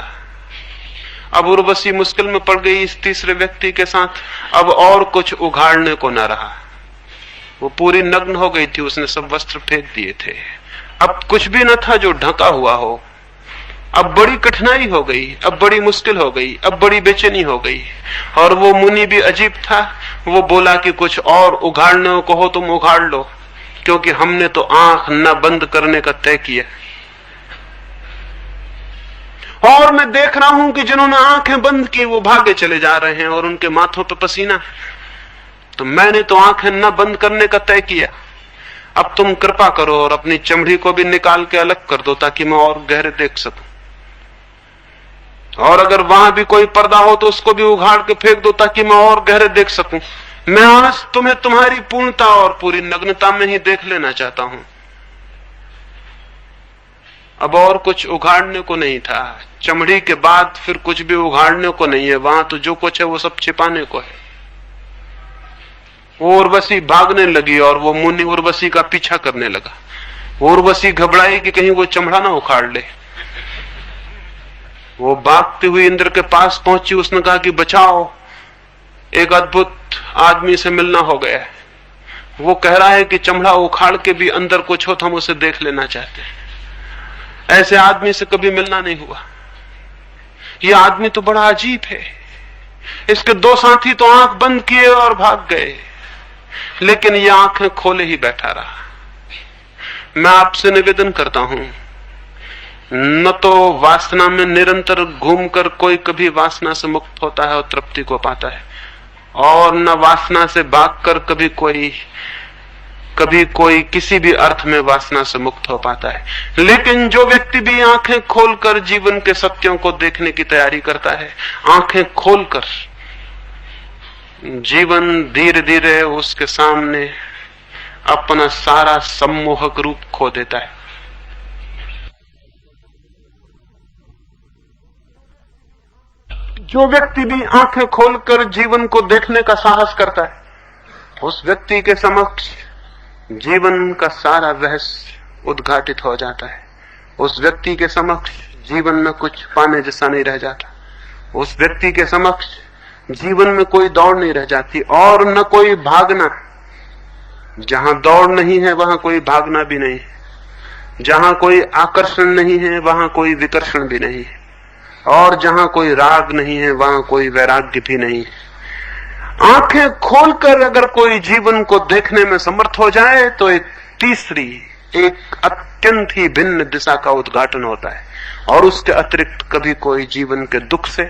अब उर्वशी मुश्किल में पड़ गई इस तीसरे व्यक्ति के साथ। अब और कुछ उघाड़ने को न रहा, वो पूरी नग्न हो गई थी, उसने सब वस्त्र फेंक दिए थे। अब कुछ भी न था जो ढका हुआ हो। अब बड़ी कठिनाई हो गई, अब बड़ी मुश्किल हो गई, अब बड़ी बेचैनी हो गई। और वो मुनि भी अजीब था, वो बोला कि कुछ और उघाड़ने को हो तुम उघाड़ लो, क्योंकि हमने तो आंख न बंद करने का तय किया। और मैं देख रहा हूं कि जिन्होंने आंखें बंद की वो भागे चले जा रहे हैं और उनके माथों पे पसीना है। तो मैंने तो आंखें न बंद करने का तय किया। अब तुम कृपा करो और अपनी चमड़ी को भी निकाल के अलग कर दो ताकि मैं और गहरे देख सकूं, और अगर वहां भी कोई पर्दा हो तो उसको भी उघाड़ के फेंक दो ताकि मैं और गहरे देख सकूं। मैं आज तुम्हें तुम्हारी पूर्णता और पूरी नग्नता में ही देख लेना चाहता हूं। अब और कुछ उघाड़ने को नहीं था। चमड़ी के बाद फिर कुछ भी उघाड़ने को नहीं है। वहां तो जो कुछ है वो सब छिपाने को है। वो उर्वशी भागने लगी और वो मुनि उर्वशी का पीछा करने लगा। वो उर्वशी घबराई कि कहीं वो चमड़ा ना उखाड़ ले। वो भागती हुई इंद्र के पास पहुंची। उसने कहा कि बचाओ, एक अद्भुत आदमी से मिलना हो गया है। वो कह रहा है कि चमड़ा उखाड़ के भी अंदर कुछ हो तो हम उसे देख लेना चाहते हैं। ऐसे आदमी से कभी मिलना नहीं हुआ। ये आदमी तो बड़ा अजीब है। इसके दो साथी तो आंख बंद किए और भाग गए, लेकिन ये आंखें खोले ही बैठा रहा। मैं आपसे निवेदन करता हूं, न तो वासना में निरंतर घूमकर कोई कभी वासना से मुक्त होता है और तृप्ति को पाता है, और न वासना से भागकर कभी कोई किसी भी अर्थ में वासना से मुक्त हो पाता है। लेकिन जो व्यक्ति भी आंखें खोलकर जीवन के सत्यों को देखने की तैयारी करता है, आंखें खोलकर जीवन धीरे धीरे उसके सामने अपना सारा सम्मोहक रूप खो देता है। जो व्यक्ति भी आंखें खोलकर जीवन को देखने का साहस करता है, उस व्यक्ति के समक्ष जीवन का सारा रहस्य उद्घाटित हो जाता है। उस व्यक्ति के समक्ष जीवन में कुछ पाने जैसा नहीं रह जाता। उस व्यक्ति के समक्ष जीवन में कोई दौड़ नहीं रह जाती और न कोई भागना। जहां दौड़ नहीं है वहां कोई भागना भी नहीं है। जहां कोई आकर्षण नहीं है वहां कोई विकर्षण भी नहीं है। और जहां कोई राग नहीं है वहां कोई वैराग्य भी नहीं है। आंखें खोलकर अगर कोई जीवन को देखने में समर्थ हो जाए तो एक तीसरी, एक अत्यंत ही भिन्न दिशा का उद्घाटन होता है और उसके अतिरिक्त कभी कोई जीवन के दुख से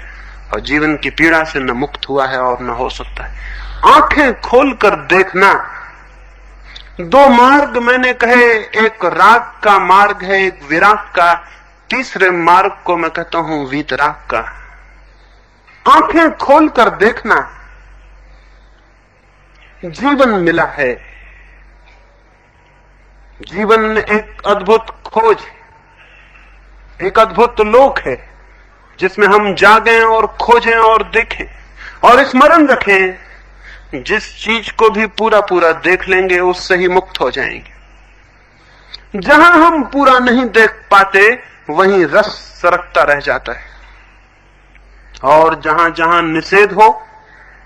और जीवन की पीड़ा से न मुक्त हुआ है और न हो सकता है। आंखें खोलकर देखना। दो मार्ग मैंने कहे, एक राग का मार्ग है, एक विराग का। तीसरे मार्ग को मैं कहता हूं वीतराग का। आंखें खोलकर देखना। जीवन मिला है, जीवन एक अद्भुत खोज, एक अद्भुत लोक है जिसमें हम जागें और खोजें और देखें और स्मरण रखें, जिस चीज को भी पूरा पूरा देख लेंगे उससे ही मुक्त हो जाएंगे। जहां हम पूरा नहीं देख पाते वहीं रस सरकता रह जाता है और जहां जहां निषेध हो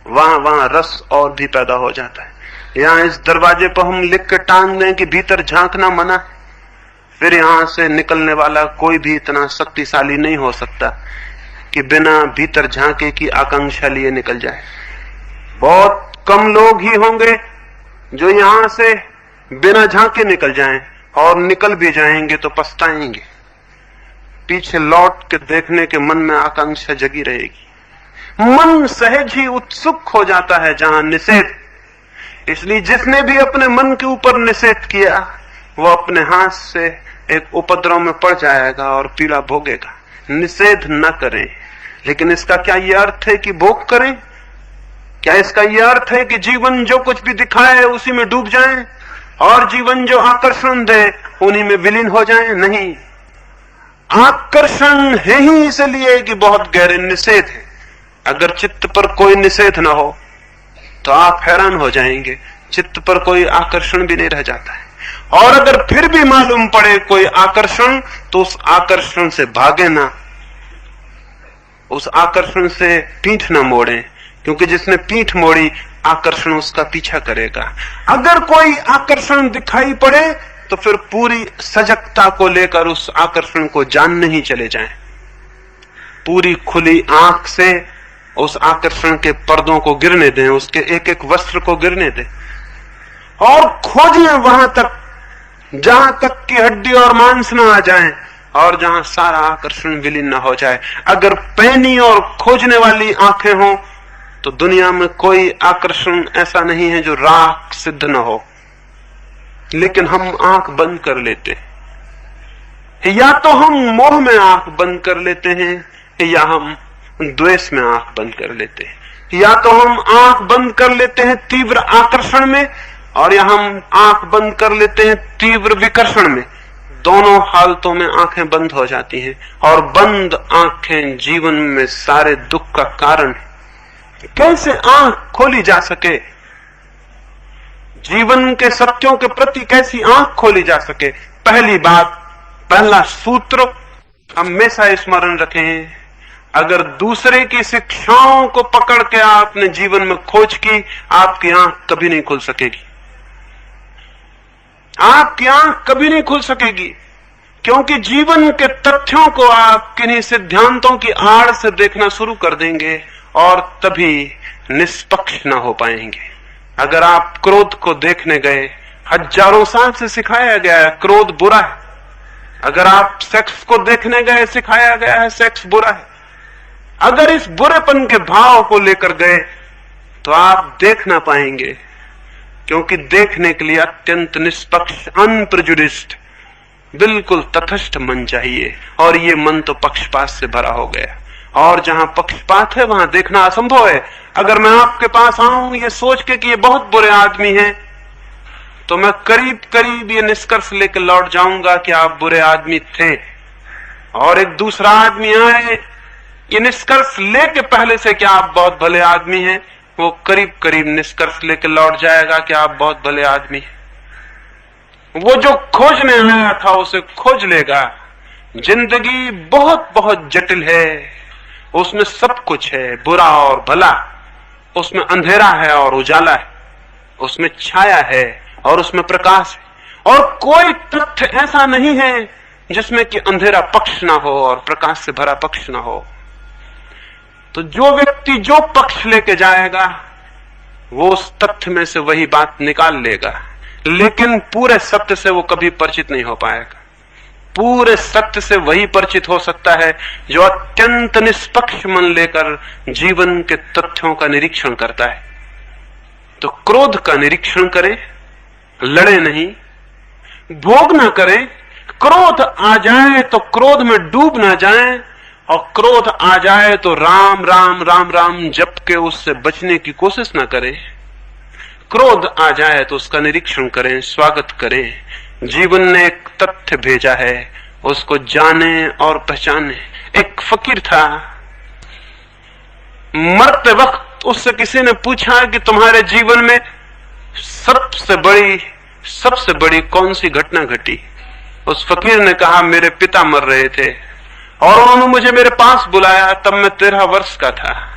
वहां वहां रस और भी पैदा हो जाता है। यहां इस दरवाजे पर हम लिख के टांग दें कि भीतर झांकना मना है, फिर यहां से निकलने वाला कोई भी इतना शक्तिशाली नहीं हो सकता कि बिना भीतर झांके की आकांक्षा लिए निकल जाए। बहुत कम लोग ही होंगे जो यहां से बिना झांके निकल जाएं और निकल भी जाएंगे तो पछताएंगे। पीछे लौट के देखने के मन में आकांक्षा जगी रहेगी। मन सहज ही उत्सुक हो जाता है जहां निषेध। इसलिए जिसने भी अपने मन के ऊपर निषेध किया वो अपने हाथ से एक उपद्रव में पड़ जाएगा और पीड़ा भोगेगा। निषेध न करें, लेकिन इसका क्या यह अर्थ है कि भोग करें? क्या इसका यह अर्थ है कि जीवन जो कुछ भी दिखाए उसी में डूब जाएं और जीवन जो आकर्षण दे उन्हीं में विलीन हो जाएं? नहीं, आकर्षण है ही इसलिए कि बहुत गहरे निषेध है। अगर चित्त पर कोई निषेध ना हो तो आप हैरान हो जाएंगे, चित्त पर कोई आकर्षण भी नहीं रह जाता है। और अगर फिर भी मालूम पड़े कोई आकर्षण तो उस आकर्षण से भागे ना, उस आकर्षण से पीठ ना मोड़े, क्योंकि जिसने पीठ मोड़ी आकर्षण उसका पीछा करेगा। अगर कोई आकर्षण दिखाई पड़े तो फिर पूरी सजगता को लेकर उस आकर्षण को जानने ही चले जाएं। पूरी खुली आंख से उस आकर्षण के पर्दों को गिरने दें, उसके एक एक वस्त्र को गिरने दें और खोजें वहां तक जहां तक की हड्डी और मांस न आ जाएं और जहां सारा आकर्षण विलीन न हो जाए। अगर पैनी और खोजने वाली आंखें हों तो दुनिया में कोई आकर्षण ऐसा नहीं है जो राग सिद्ध न हो। लेकिन हम आंख बंद कर लेते हैं, या तो हम मोह में आंख बंद कर लेते हैं या हम द्वेष में आंख बंद कर लेते हैं। या तो हम आंख बंद कर लेते हैं तीव्र आकर्षण में और या हम आंख बंद कर लेते हैं तीव्र विकर्षण में। दोनों हालतों में आंखें बंद हो जाती हैं और बंद आंखें जीवन में सारे दुख का कारण है। कैसे आंख खोली जा सके? जीवन के सत्यों के प्रति कैसी आंख खोली जा सके? पहली बात, पहला सूत्र हमेशा स्मरण रखें, अगर दूसरे की शिक्षाओं को पकड़ के आपने जीवन में खोज की, आपकी आंख कभी नहीं खुल सकेगी। आपकी आंख कभी नहीं खुल सकेगी, क्योंकि जीवन के तथ्यों को आप किन्हीं सिद्धांतों की आड़ से देखना शुरू कर देंगे और तभी निष्पक्ष न हो पाएंगे। अगर आप क्रोध को देखने गए, हजारों साल से सिखाया गया है क्रोध बुरा है। अगर आप सेक्स को देखने गए, सिखाया गया है सेक्स बुरा है। अगर इस बुरेपन के भाव को लेकर गए तो आप देख ना पाएंगे, क्योंकि देखने के लिए अत्यंत निष्पक्ष, अनप्रेजुडिस्ड, बिल्कुल तटस्थ मन चाहिए और ये मन तो पक्षपात से भरा हो गया। और जहां पक्षपात है वहां देखना असंभव है। अगर मैं आपके पास आऊं ये सोच के कि ये बहुत बुरे आदमी हैं, तो मैं करीब करीब ये निष्कर्ष लेकर लौट जाऊंगा कि आप बुरे आदमी थे। और एक दूसरा आदमी आए ये निष्कर्ष लेके पहले से कि आप बहुत भले आदमी हैं, वो करीब करीब निष्कर्ष लेकर लौट जाएगा कि आप बहुत भले आदमी हैं। वो जो खोजने आया था उसे खोज लेगा, जिंदगी बहुत बहुत जटिल है, उसमें सब कुछ है, बुरा और भला, उसमें अंधेरा है और उजाला है, उसमें छाया है और उसमें प्रकाश है, और कोई तथ्य ऐसा नहीं है जिसमें कि अंधेरा पक्ष ना हो और प्रकाश से भरा पक्ष ना हो। तो जो व्यक्ति जो पक्ष लेके जाएगा वो उस तथ्य में से वही बात निकाल लेगा, लेकिन पूरे सत्य से वो कभी परिचित नहीं हो पाएगा। पूरे सत्य से वही परिचित हो सकता है जो अत्यंत निष्पक्ष मन लेकर जीवन के तथ्यों का निरीक्षण करता है। तो क्रोध का निरीक्षण करें, लड़े नहीं, भोग ना करें। क्रोध आ जाए तो क्रोध में डूब ना जाएं, और क्रोध आ जाए तो राम राम राम राम जप के उससे बचने की कोशिश ना करें। क्रोध आ जाए तो उसका निरीक्षण करें, स्वागत करें। जीवन ने एक तथ्य भेजा है, उसको जाने और पहचाने। एक फकीर था, मरते वक्त उससे किसी ने पूछा कि तुम्हारे जीवन में सबसे बड़ी कौन सी घटना घटी? उस फकीर ने कहा, मेरे पिता मर रहे थे और उन्होंने मुझे मेरे पास बुलाया, तब मैं 13 वर्ष का था,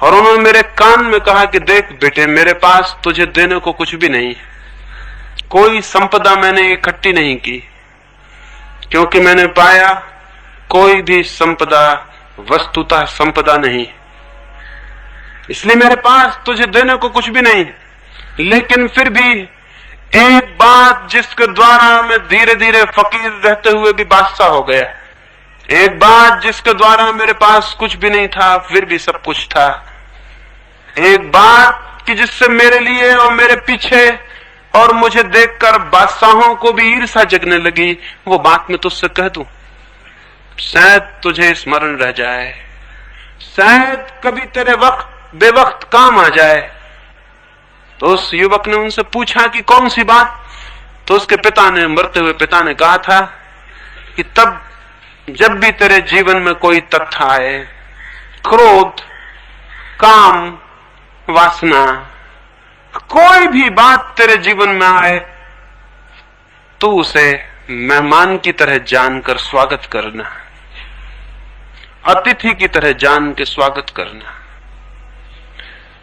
और उन्होंने मेरे कान में कहा कि देख बेटे, मेरे पास तुझे देने को कुछ भी नहीं, कोई संपदा मैंने इकट्ठी नहीं की, क्योंकि मैंने पाया कोई भी संपदा वस्तुतः संपदा नहीं, इसलिए मेरे पास तुझे देने को कुछ भी नहीं। लेकिन फिर भी एक बात जिसके द्वारा मैं धीरे धीरे फकीर रहते हुए भी बादशाह हो गया, एक बात जिसके द्वारा मेरे पास कुछ भी नहीं था फिर भी सब कुछ था, एक बात कि जिससे मेरे लिए और मेरे पीछे और मुझे देखकर बादशाहों को भी ईर्ष्या जगने लगी, वो बात मैं तुझसे कह दूं, शायद तुझे स्मरण रह जाए, शायद कभी तेरे बेवक्त काम आ जाए। तो उस युवक ने उनसे पूछा कि कौन सी बात? तो उसके पिता ने, मरते हुए पिता ने कहा था कि तब जब भी तेरे जीवन में कोई तथ्य आए, क्रोध, काम, वासना, कोई भी बात तेरे जीवन में आए, तो उसे मेहमान की तरह जानकर स्वागत करना, अतिथि की तरह जान के स्वागत करना,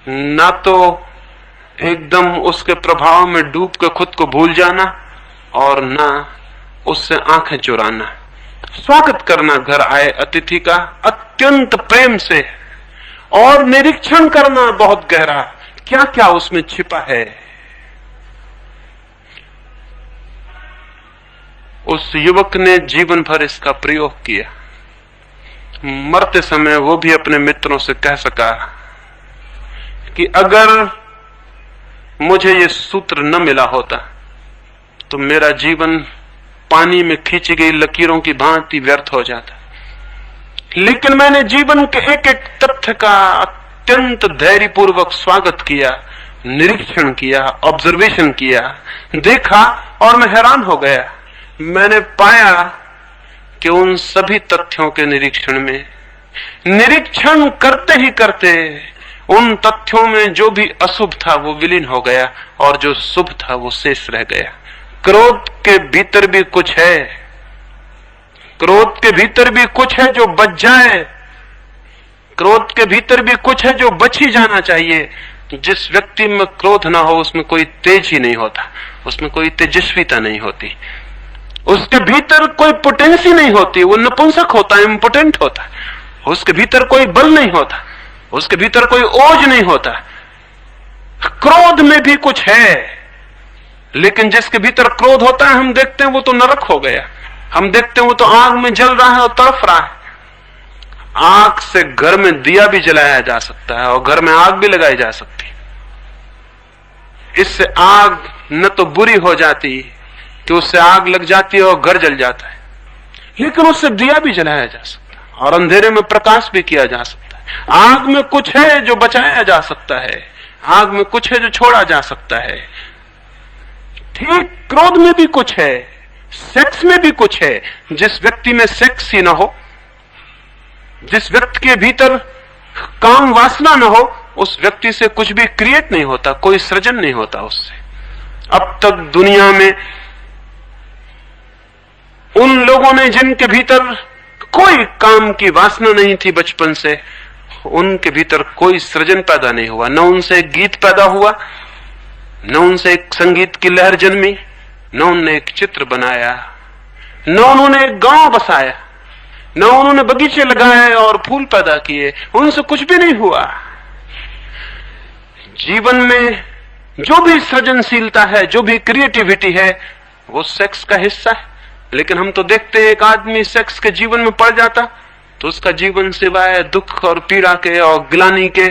ना तो एकदम उसके प्रभाव में डूब के खुद को भूल जाना और ना उससे आंखें चुराना। स्वागत करना घर आए अतिथि का अत्यंत प्रेम से, और निरीक्षण करना बहुत गहरा, क्या क्या उसमें छिपा है। उस युवक ने जीवन भर इसका प्रयोग किया। मरते समय वो भी अपने मित्रों से कह सका कि अगर मुझे ये सूत्र न मिला होता तो मेरा जीवन पानी में खींची गई लकीरों की भांति व्यर्थ हो जाता, लेकिन मैंने जीवन के एक एक तथ्य का अत्यंत धैर्यपूर्वक स्वागत किया, निरीक्षण किया, ऑब्जर्वेशन किया, देखा, और मैं हैरान हो गया। मैंने पाया कि उन सभी तथ्यों के निरीक्षण करते ही करते उन तथ्यों में जो भी अशुभ था वो विलीन हो गया और जो शुभ था वो शेष रह गया। क्रोध के भीतर भी कुछ है, क्रोध के भीतर भी कुछ है जो बच जाए, क्रोध के भीतर भी कुछ है जो बच ही जाना चाहिए। जिस व्यक्ति में क्रोध ना हो उसमें कोई तेज ही नहीं होता, उसमें कोई तेजस्विता नहीं होती, उसके भीतर कोई पोटेंसी नहीं होती, वो नपुंसक होता है, इम्पोटेंट होता है, उसके भीतर कोई बल नहीं होता, उसके भीतर कोई ओज नहीं होता। क्रोध में भी कुछ है, लेकिन जिसके भीतर क्रोध होता है हम देखते हैं वो तो नरक हो गया, हम देखते हैं वो तो आग में जल रहा है और तड़फ रहा है। आग से घर में दिया भी जलाया जा सकता है और घर में आग भी लगाई जा सकती। इससे आग न तो बुरी हो जाती कि उससे आग लग जाती है और घर जल जाता है, लेकिन उससे दिया भी जलाया जा सकता है और अंधेरे में प्रकाश भी किया जा सकता है। आग में कुछ है जो बचाया जा सकता है, आग में कुछ है जो छोड़ा जा सकता है। ठीक क्रोध में भी कुछ है, सेक्स में भी कुछ है। जिस व्यक्ति में सेक्स ही ना हो, जिस व्यक्ति के भीतर काम वासना न हो, उस व्यक्ति से कुछ भी क्रिएट नहीं होता, कोई सृजन नहीं होता उससे। अब तक दुनिया में उन लोगों ने जिनके भीतर कोई काम की वासना नहीं थी बचपन से, उनके भीतर कोई सृजन पैदा नहीं हुआ। न उनसे एक गीत पैदा हुआ, न उनसे एक संगीत की लहर जन्मी, न उन्होंने एक चित्र बनाया, न उन्होंने एक गांव बसाया, न उन्होंने बगीचे लगाए और फूल पैदा किए। उनसे कुछ भी नहीं हुआ। जीवन में जो भी सृजनशीलता है, जो भी क्रिएटिविटी है, वो सेक्स का हिस्सा है। लेकिन हम तो देखते हैं एक आदमी सेक्स के जीवन में पड़ जाता तो उसका जीवन सिवाय दुख और पीड़ा के और ग्लानि के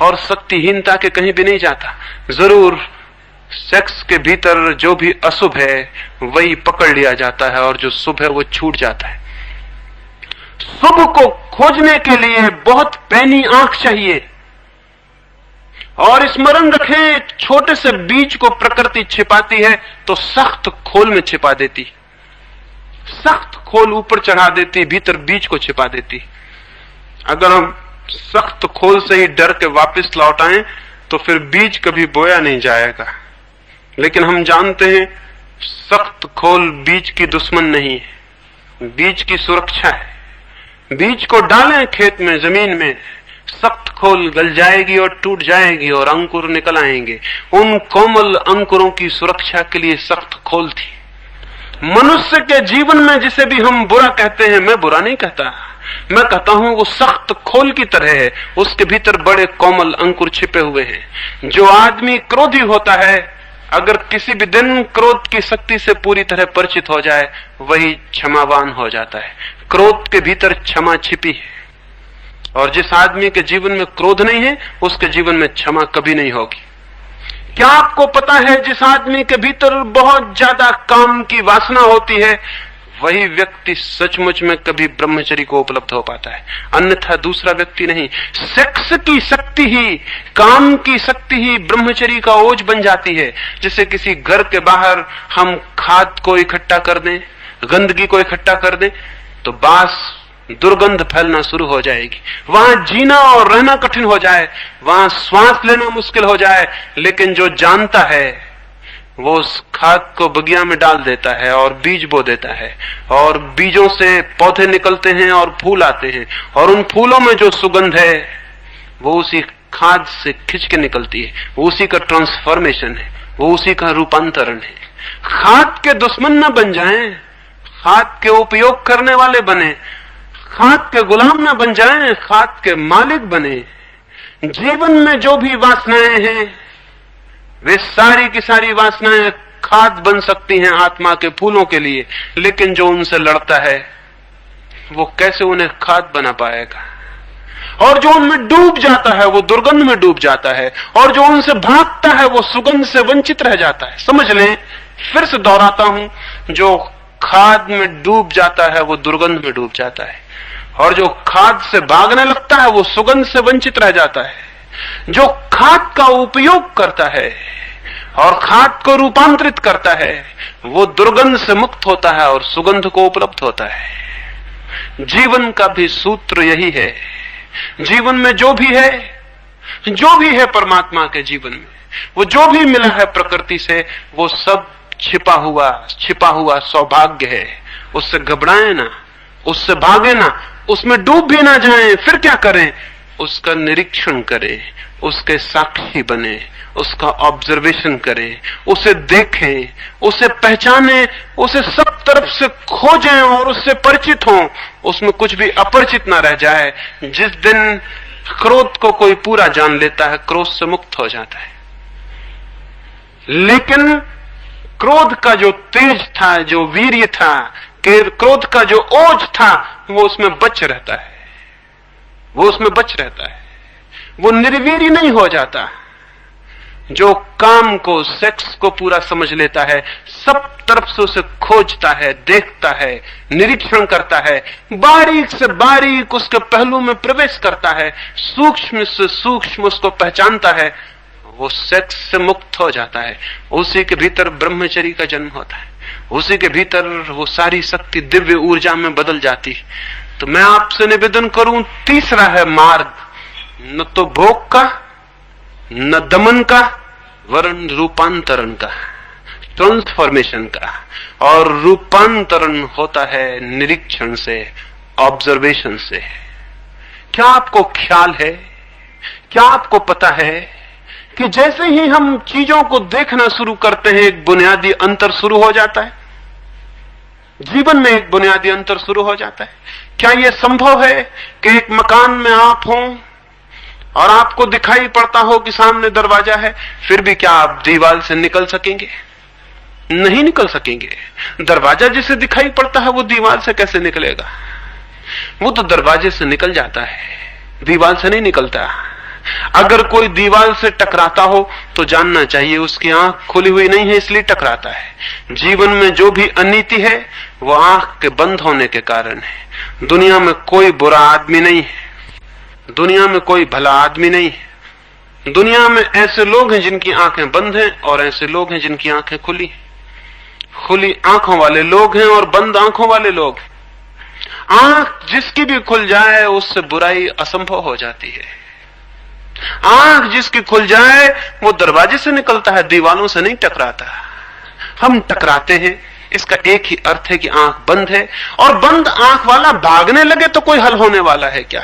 और शक्तिहीनता के कहीं भी नहीं जाता। जरूर सेक्स के भीतर जो भी अशुभ है वही पकड़ लिया जाता है और जो शुभ है वो छूट जाता है। शुभ को खोजने के लिए बहुत पैनी आंख चाहिए। और स्मरण रखें, छोटे से बीज को प्रकृति छिपाती है तो सख्त खोल में छिपा देती, सख्त खोल ऊपर चढ़ा देती, भीतर बीज को छिपा देती। अगर हम सख्त खोल से ही डर के वापस लौट आए तो फिर बीज कभी बोया नहीं जाएगा। लेकिन हम जानते हैं सख्त खोल बीज की दुश्मन नहीं है, बीज की सुरक्षा है। बीज को डालें खेत में, जमीन में, सख्त खोल गल जाएगी और टूट जाएगी और अंकुर निकल आएंगे। उन कोमल अंकुरों की सुरक्षा के लिए सख्त खोल थी। मनुष्य के जीवन में जिसे भी हम बुरा कहते हैं, मैं बुरा नहीं कहता, मैं कहता हूं वो सख्त खोल की तरह है, उसके भीतर बड़े कोमल अंकुर छिपे हुए हैं। जो आदमी क्रोधी होता है, अगर किसी भी दिन क्रोध की शक्ति से पूरी तरह परिचित हो जाए, वही क्षमावान हो जाता है। क्रोध के भीतर क्षमा छिपी है, और जिस आदमी के जीवन में क्रोध नहीं है उसके जीवन में क्षमा कभी नहीं होगी। क्या आपको पता है, जिस आदमी के भीतर बहुत ज्यादा काम की वासना होती है, वही व्यक्ति सचमुच में कभी ब्रह्मचर्य को उपलब्ध हो पाता है, अन्यथा दूसरा व्यक्ति नहीं। सेक्स की शक्ति ही, काम की शक्ति ही ब्रह्मचर्य का ओझ बन जाती है। जैसे किसी घर के बाहर हम खाद को इकट्ठा कर दें, गंदगी को इकट्ठा कर दें, तो बास दुर्गंध फैलना शुरू हो जाएगी। वहां जीना और रहना कठिन हो जाए, वहां श्वास लेना मुश्किल हो जाए। लेकिन जो जानता है वो उस खाद को बगिया में डाल देता है और बीज बो देता है, और बीजों से पौधे निकलते हैं और फूल आते हैं, और उन फूलों में जो सुगंध है वो उसी खाद से खिंच के निकलती है। वो उसी का ट्रांसफॉर्मेशन है, वो उसी का रूपांतरण है। खाद के दुश्मन न बन जाएं, खाद के उपयोग करने वाले बने, खाद के गुलाम न बन जाएं, खाद के मालिक बने। जीवन में जो भी वासनाएं हैं वे सारी की सारी वासनाएं खाद बन सकती हैं आत्मा के फूलों के लिए, लेकिन जो उनसे लड़ता है वो कैसे उन्हें खाद बना पाएगा। और जो उनमें डूब जाता है वो दुर्गंध में डूब जाता है, और जो उनसे भागता है वो सुगंध से वंचित रह जाता है। समझ लें, फिर से दोहराता हूं, जो खाद में डूब जाता है वो दुर्गंध में डूब जाता है, और जो खाद से भागने लगता है वो सुगंध से वंचित रह जाता है। जो खाद का उपयोग करता है और खाद को रूपांतरित करता है वो दुर्गंध से मुक्त होता है और सुगंध को उपलब्ध होता है। जीवन का भी सूत्र यही है। जीवन में जो भी है परमात्मा के जीवन में, वो जो भी मिला है प्रकृति से, वो सब छिपा हुआ सौभाग्य है। उससे घबराएं ना, उससे भागे ना, उसमें डूब भी ना जाएं। फिर क्या करें? उसका निरीक्षण करें, उसके साक्षी बने, उसका ऑब्जर्वेशन करें, उसे देखें, उसे पहचानें, उसे सब तरफ से खोजें और उससे परिचित हों। उसमें कुछ भी अपरिचित ना रह जाए। जिस दिन क्रोध को कोई पूरा जान लेता है, क्रोध से मुक्त हो जाता है। लेकिन क्रोध का जो तेज था, जो वीर्य था, क्रोध का जो ओज था, वो उसमें बच रहता है, वो निर्वीर्य नहीं हो जाता। जो काम को, सेक्स को पूरा समझ लेता है, सब तरफ से उसे खोजता है, देखता है, निरीक्षण करता है, बारीक से बारीक उसके पहलू में प्रवेश करता है, सूक्ष्म से सूक्ष्म उसको पहचानता है, वो सेक्स से मुक्त हो जाता है। उसी के भीतर ब्रह्मचर्य का जन्म होता है, उसी के भीतर वो सारी शक्ति दिव्य ऊर्जा में बदल जाती है। तो मैं आपसे निवेदन करूं, तीसरा है मार्ग, न तो भोग का, न दमन का, वरन रूपांतरण का। ट्रांसफॉर्मेशन का, और रूपांतरण होता है निरीक्षण से, ऑब्जर्वेशन से। क्या आपको ख्याल है, क्या आपको पता है कि जैसे ही हम चीजों को देखना शुरू करते हैं एक बुनियादी अंतर शुरू हो जाता है, जीवन में एक बुनियादी अंतर शुरू हो जाता है। क्या यह संभव है कि एक मकान में आप हों और आपको दिखाई पड़ता हो कि सामने दरवाजा है, फिर भी क्या आप दीवार से निकल सकेंगे? नहीं निकल सकेंगे। दरवाजा जिसे दिखाई पड़ता है वो दीवार से कैसे निकलेगा? वो तो दरवाजे से निकल जाता है, दीवार से नहीं निकलता। अगर कोई दीवार से टकराता हो तो जानना चाहिए उसकी आंख खुली हुई नहीं है, इसलिए टकराता है। जीवन में जो भी अनीति है वो आंख के बंद होने के कारण है। दुनिया में कोई बुरा आदमी नहीं है, दुनिया में कोई भला आदमी नहीं है। दुनिया में ऐसे लोग हैं जिनकी आंखें बंद हैं और ऐसे लोग हैं जिनकी आंखें खुली हैं। खुली आंखों वाले लोग हैं और बंद आंखों वाले लोग हैं। आंख जिसकी भी खुल जाए उससे बुराई असंभव हो जाती है। आंख जिसकी खुल जाए वो दरवाजे से निकलता है, दीवारों से नहीं टकराता। हम टकराते हैं, इसका एक ही अर्थ है कि आंख बंद है, और बंद आंख वाला भागने लगे तो कोई हल होने वाला है क्या?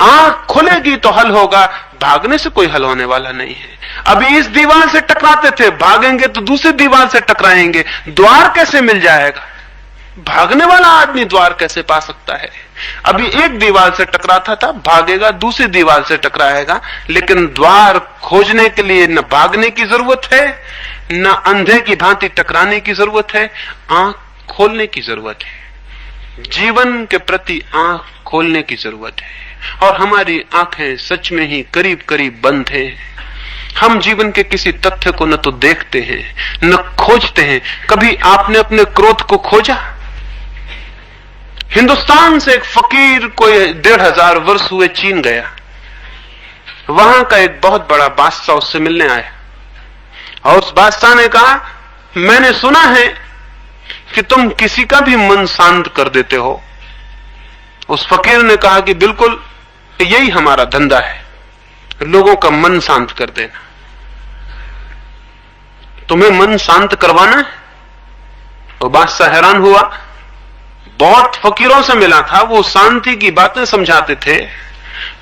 आंख खुलेगी तो हल होगा, भागने से कोई हल होने वाला नहीं है। अभी इस दीवार से टकराते थे, भागेंगे तो दूसरी दीवार से टकराएंगे, द्वार कैसे मिल जाएगा? भागने वाला आदमी द्वार कैसे पा सकता है? अभी एक दीवार से टकराता था, भागेगा दूसरी दीवार से टकराएगा, लेकिन द्वार खोजने के लिए न भागने की जरूरत है, न अंधे की भांति टकराने की जरूरत है, आंख खोलने की जरूरत है। जीवन के प्रति आंख खोलने की जरूरत है, और हमारी आंखें सच में ही करीब करीब बंद हैं। हम जीवन के किसी तथ्य को न तो देखते हैं न खोजते हैं। कभी आपने अपने क्रोध को खोजा? हिंदुस्तान से एक फकीर कोई 1500 वर्ष हुए चीन गया। वहां का एक बहुत बड़ा बादशाह उससे मिलने आया, और उस बादशाह ने कहा, मैंने सुना है कि तुम किसी का भी मन शांत कर देते हो। उस फकीर ने कहा कि बिल्कुल यही हमारा धंधा है, लोगों का मन शांत कर देना। तुम्हें मन शांत करवाना है? वो बादशाह हैरान हुआ। बहुत फकीरों से मिला था, वो शांति की बातें समझाते थे,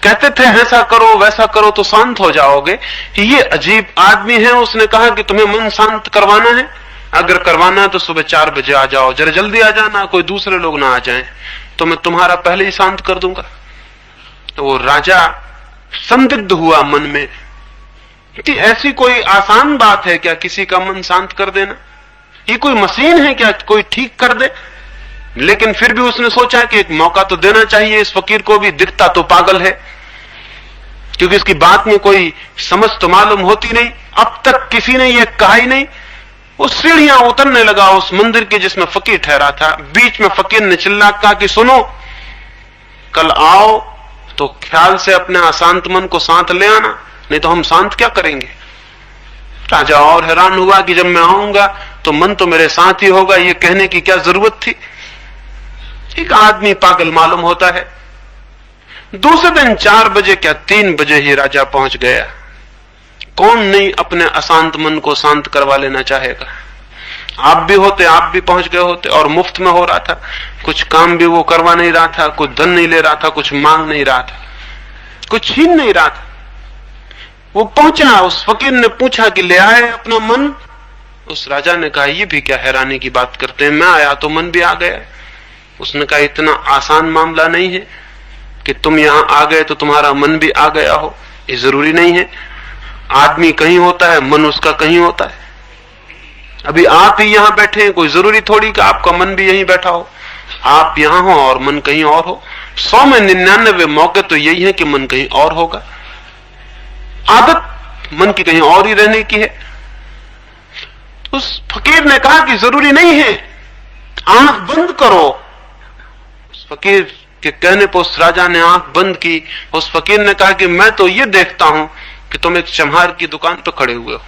कहते थे ऐसा करो वैसा करो तो शांत हो जाओगे। ये अजीब आदमी है, उसने कहा कि तुम्हें मन शांत करवाना है, अगर करवाना है तो सुबह 4 बजे आ जाओ, जरा जल्दी आ जाना, कोई दूसरे लोग ना आ जाएं, तो मैं तुम्हारा पहले ही शांत कर दूंगा। तो वो राजा संदिग्ध हुआ मन में कि ऐसी कोई आसान बात है क्या किसी का मन शांत कर देना? ये कोई मशीन है क्या कोई ठीक कर दे? लेकिन फिर भी उसने सोचा कि एक मौका तो देना चाहिए इस फकीर को भी, दिखता तो पागल है, क्योंकि इसकी बात में कोई समझ तो मालूम होती नहीं, अब तक किसी ने यह कहा ही नहीं। वो सीढ़ियां उतरने लगा उस मंदिर के जिसमें फकीर ठहरा था। बीच में फकीर ने चिल्ला कहा कि सुनो, कल आओ तो ख्याल से अपने अशांत मन को साथ ले आना, नहीं तो हम शांत क्या करेंगे। राजा और हैरान हुआ कि जब मैं आऊंगा तो मन तो मेरे साथ ही होगा, ये कहने की क्या जरूरत थी। एक आदमी पागल मालूम होता है। दूसरे दिन 4 बजे क्या 3 बजे ही राजा पहुंच गया। कौन नहीं अपने अशांत मन को शांत करवा लेना चाहेगा? आप भी होते, आप भी पहुंच गए होते, और मुफ्त में हो रहा था, कुछ काम भी वो करवा नहीं रहा था, कुछ धन नहीं ले रहा था, कुछ मांग नहीं रहा था, कुछ छीन नहीं रहा था। वो पहुंचा, उस फकीर ने पूछा कि ले आए अपना मन? उस राजा ने कहा, ये भी क्या हैरानी की बात करते हैं, मैं आया तो मन भी आ गया। उसने कहा, इतना आसान मामला नहीं है कि तुम यहां आ गए तो तुम्हारा मन भी आ गया हो, ये जरूरी नहीं है। आदमी कहीं होता है, मन उसका कहीं होता है। अभी आप ही यहां बैठे हैं, कोई जरूरी थोड़ी कि आपका मन भी यहीं बैठा हो। आप यहां हो और मन कहीं और हो। 100 में 99 मौके तो यही है कि मन कहीं और होगा। आदत मन की कहीं और ही रहने की है। उस फकीर ने कहा कि जरूरी नहीं है, आंख बंद करो। उस फकीर के कहने पर उस राजा ने आंख बंद की। उस फकीर ने कहा कि मैं तो ये देखता हूं कि तुम एक चम्हार की दुकान पर खड़े हुए हो।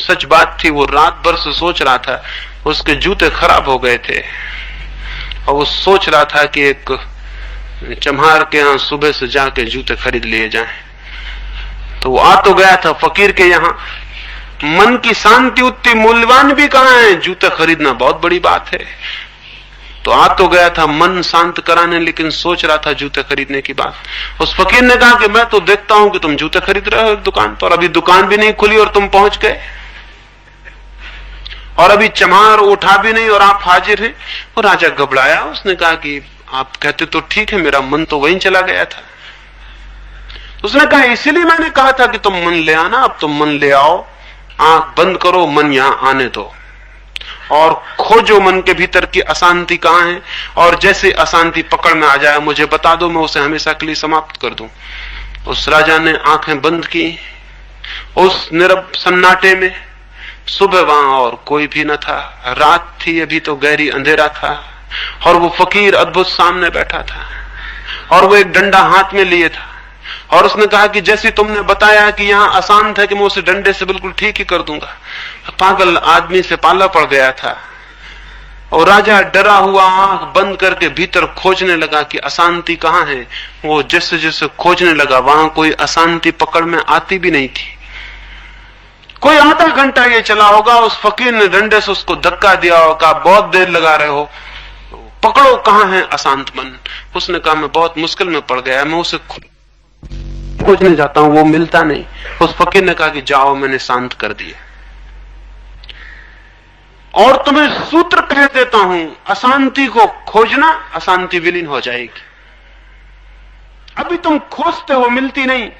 सच बात थी, वो रात भर से सोच रहा था, उसके जूते खराब हो गए थे और वो सोच रहा था कि एक चम्हार के यहां सुबह से जाके जूते खरीद लिए जाएं। तो वो आ तो गया था फकीर के यहां, मन की शांति उतनी मूल्यवान भी कहां है, जूते खरीदना बहुत बड़ी बात है। तो आ तो गया था मन शांत कराने, लेकिन सोच रहा था जूते खरीदने की बात। उस फकीर ने कहा कि मैं तो देखता हूं कि तुम जूते खरीद रहे हो दुकान पर, अभी दुकान भी नहीं खुली और तुम पहुंच गए, और अभी चमार उठा भी नहीं और आप हाजिर हैं। और राजा घबराया, उसने कहा कि आप कहते तो ठीक है, मेरा मन तो वहीं चला गया था। उसने कहा इसीलिए मैंने कहा था कि तुम मन ले आना, अब तुम मन ले आओ, आंख बंद करो, मन यहां आने दो और खोजो मन के भीतर की अशांति कहां है, और जैसे अशांति पकड़ में आ जाए मुझे बता दो, मैं उसे हमेशा के लिए समाप्त कर दूं। उस राजा ने आंखें बंद की। उस नीरव सन्नाटे में सुबह वहां और कोई भी न था, रात थी, अभी तो गहरी अंधेरा था, और वो फकीर अद्भुत सामने बैठा था, और वो एक डंडा हाथ में लिए था, और उसने कहा कि जैसे तुमने बताया कि यहां अशांत है कि मैं उसे डंडे से बिल्कुल ठीक ही कर दूंगा। पागल आदमी से पाला पड़ गया था, और राजा डरा हुआ आंख बंद करके भीतर खोजने लगा कि अशांति कहां है। वो जैसे जैसे खोजने लगा वहां कोई अशांति पकड़ में आती भी नहीं थी। कोई आधा घंटा ये चला होगा, उस फकीर ने डंडे से उसको धक्का दिया और कहा बहुत देर लगा रहे हो, पकड़ो कहां है अशांत मन। उसने कहा मैं बहुत मुश्किल में पड़ गया, मैं उसे खोजने जाता हूं, वो मिलता नहीं। उस फकीर ने कहा कि जाओ, मैंने शांत कर दिया, और तुम्हें सूत्र कह देता हूं, अशांति को खोजना, अशांति विलीन हो जाएगी। अभी तुम खोजते हो, मिलती नहीं।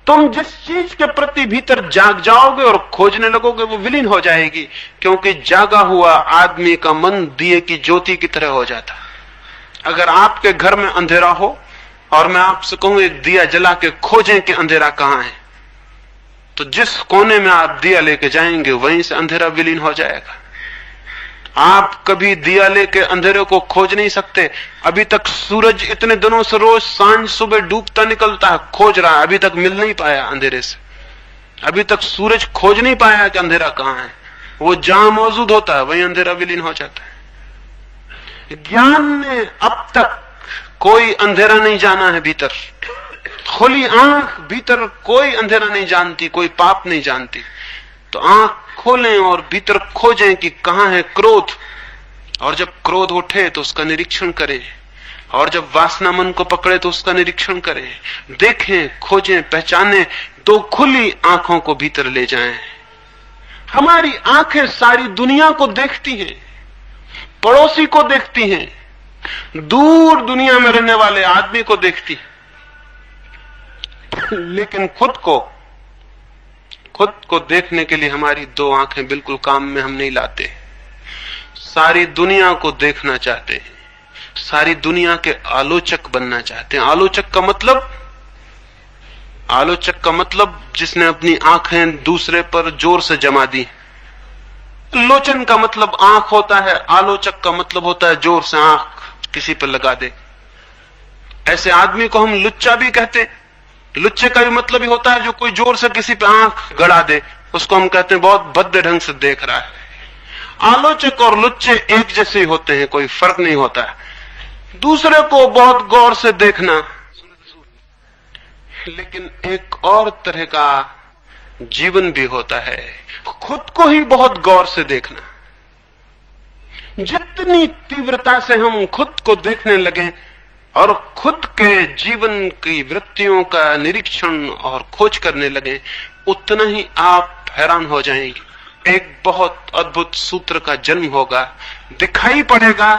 तुम जिस चीज के प्रति भीतर जाग जाओगे और खोजने लगोगे वो विलीन हो जाएगी, क्योंकि जागा हुआ आदमी का मन दिए की ज्योति की तरह हो जाता। अगर आपके घर में अंधेरा हो और मैं आपसे कहूं एक दिया जला के खोजें कि अंधेरा कहां है, तो जिस कोने में आप दिया लेके जाएंगे वहीं से अंधेरा विलीन हो जाएगा। आप कभी दिया लेके अंधेरे को खोज नहीं सकते। अभी तक सूरज इतने दिनों से रोज सांझ सुबह डूबता निकलता है, खोज रहा है, अभी तक मिल नहीं पाया अंधेरे से। अभी तक सूरज खोज नहीं पाया कि अंधेरा कहां है। वो जहां मौजूद होता है वहीं अंधेरा विलीन हो जाता है। ज्ञान ने अब तक कोई अंधेरा नहीं जाना है भीतर। खुली आंख भीतर कोई अंधेरा नहीं जानती, कोई पाप नहीं जानती। तो आंख खोलें और भीतर खोजें कि कहां है क्रोध, और जब क्रोध उठे तो उसका निरीक्षण करें, और जब वासना मन को पकड़े तो उसका निरीक्षण करें, देखें, खोजें, पहचानें, तो खुली आंखों को भीतर ले जाएं। हमारी आंखें सारी दुनिया को देखती हैं, पड़ोसी को देखती हैं, दूर दुनिया में रहने वाले आदमी को देखती, लेकिन खुद को देखने के लिए हमारी दो आंखें बिल्कुल काम में हम नहीं लाते। सारी दुनिया को देखना चाहते हैं, सारी दुनिया के आलोचक बनना चाहते हैं। आलोचक का मतलब जिसने अपनी आंखें दूसरे पर जोर से जमा दी। लोचन का मतलब आंख होता है, आलोचक का मतलब होता है जोर से आंख किसी पर लगा दे। ऐसे आदमी को हम लुच्चा भी कहते हैं। लुच्चे का भी मतलब ही होता है जो कोई जोर से किसी पे आंख गड़ा दे, उसको हम कहते हैं बहुत भद्दे ढंग से देख रहा है। आलोचक और लुच्चे एक जैसे ही होते हैं, कोई फर्क नहीं होता है। दूसरे को बहुत गौर से देखना, लेकिन एक और तरह का जीवन भी होता है, खुद को ही बहुत गौर से देखना। जितनी तीव्रता से हम खुद को देखने लगे और खुद के जीवन की वृत्तियों का निरीक्षण और खोज करने लगे, उतना ही आप हैरान हो जाएंगे। एक बहुत अद्भुत सूत्र का जन्म होगा। दिखाई पड़ेगा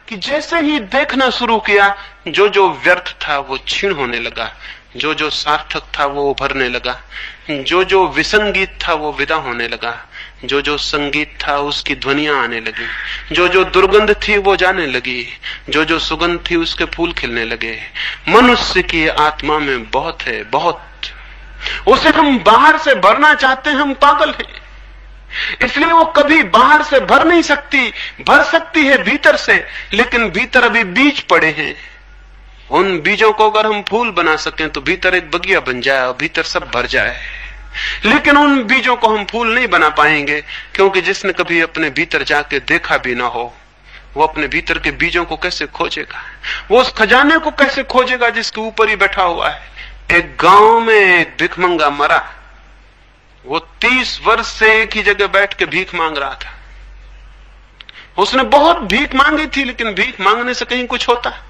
कि जैसे ही देखना शुरू किया, जो जो व्यर्थ था वो क्षीण होने लगा, जो जो सार्थक था वो उभरने लगा, जो जो विसंगीत था वो विदा होने लगा, जो जो संगीत था उसकी ध्वनियां आने लगी, जो जो दुर्गंध थी वो जाने लगी, जो जो सुगंध थी उसके फूल खिलने लगे। मनुष्य की आत्मा में बहुत है, बहुत। उसे हम बाहर से भरना चाहते हैं, हम पागल हैं। इसलिए वो कभी बाहर से भर नहीं सकती, भर सकती है भीतर से, लेकिन भीतर अभी बीज पड़े हैं। उन बीजों को अगर हम फूल बना सकें तो भीतर एक बगिया बन जाए और भीतर सब भर जाए। लेकिन उन बीजों को हम फूल नहीं बना पाएंगे, क्योंकि जिसने कभी अपने भीतर जाके देखा भी ना हो, वो अपने भीतर के बीजों को कैसे खोजेगा? वो उस खजाने को कैसे खोजेगा जिसके ऊपर ही बैठा हुआ है? एक गांव में एक भिखमंगा मरा, वो 30 वर्ष से एक ही जगह बैठ के भीख मांग रहा था। उसने बहुत भीख मांगी थी, लेकिन भीख मांगने से कहीं कुछ होता है?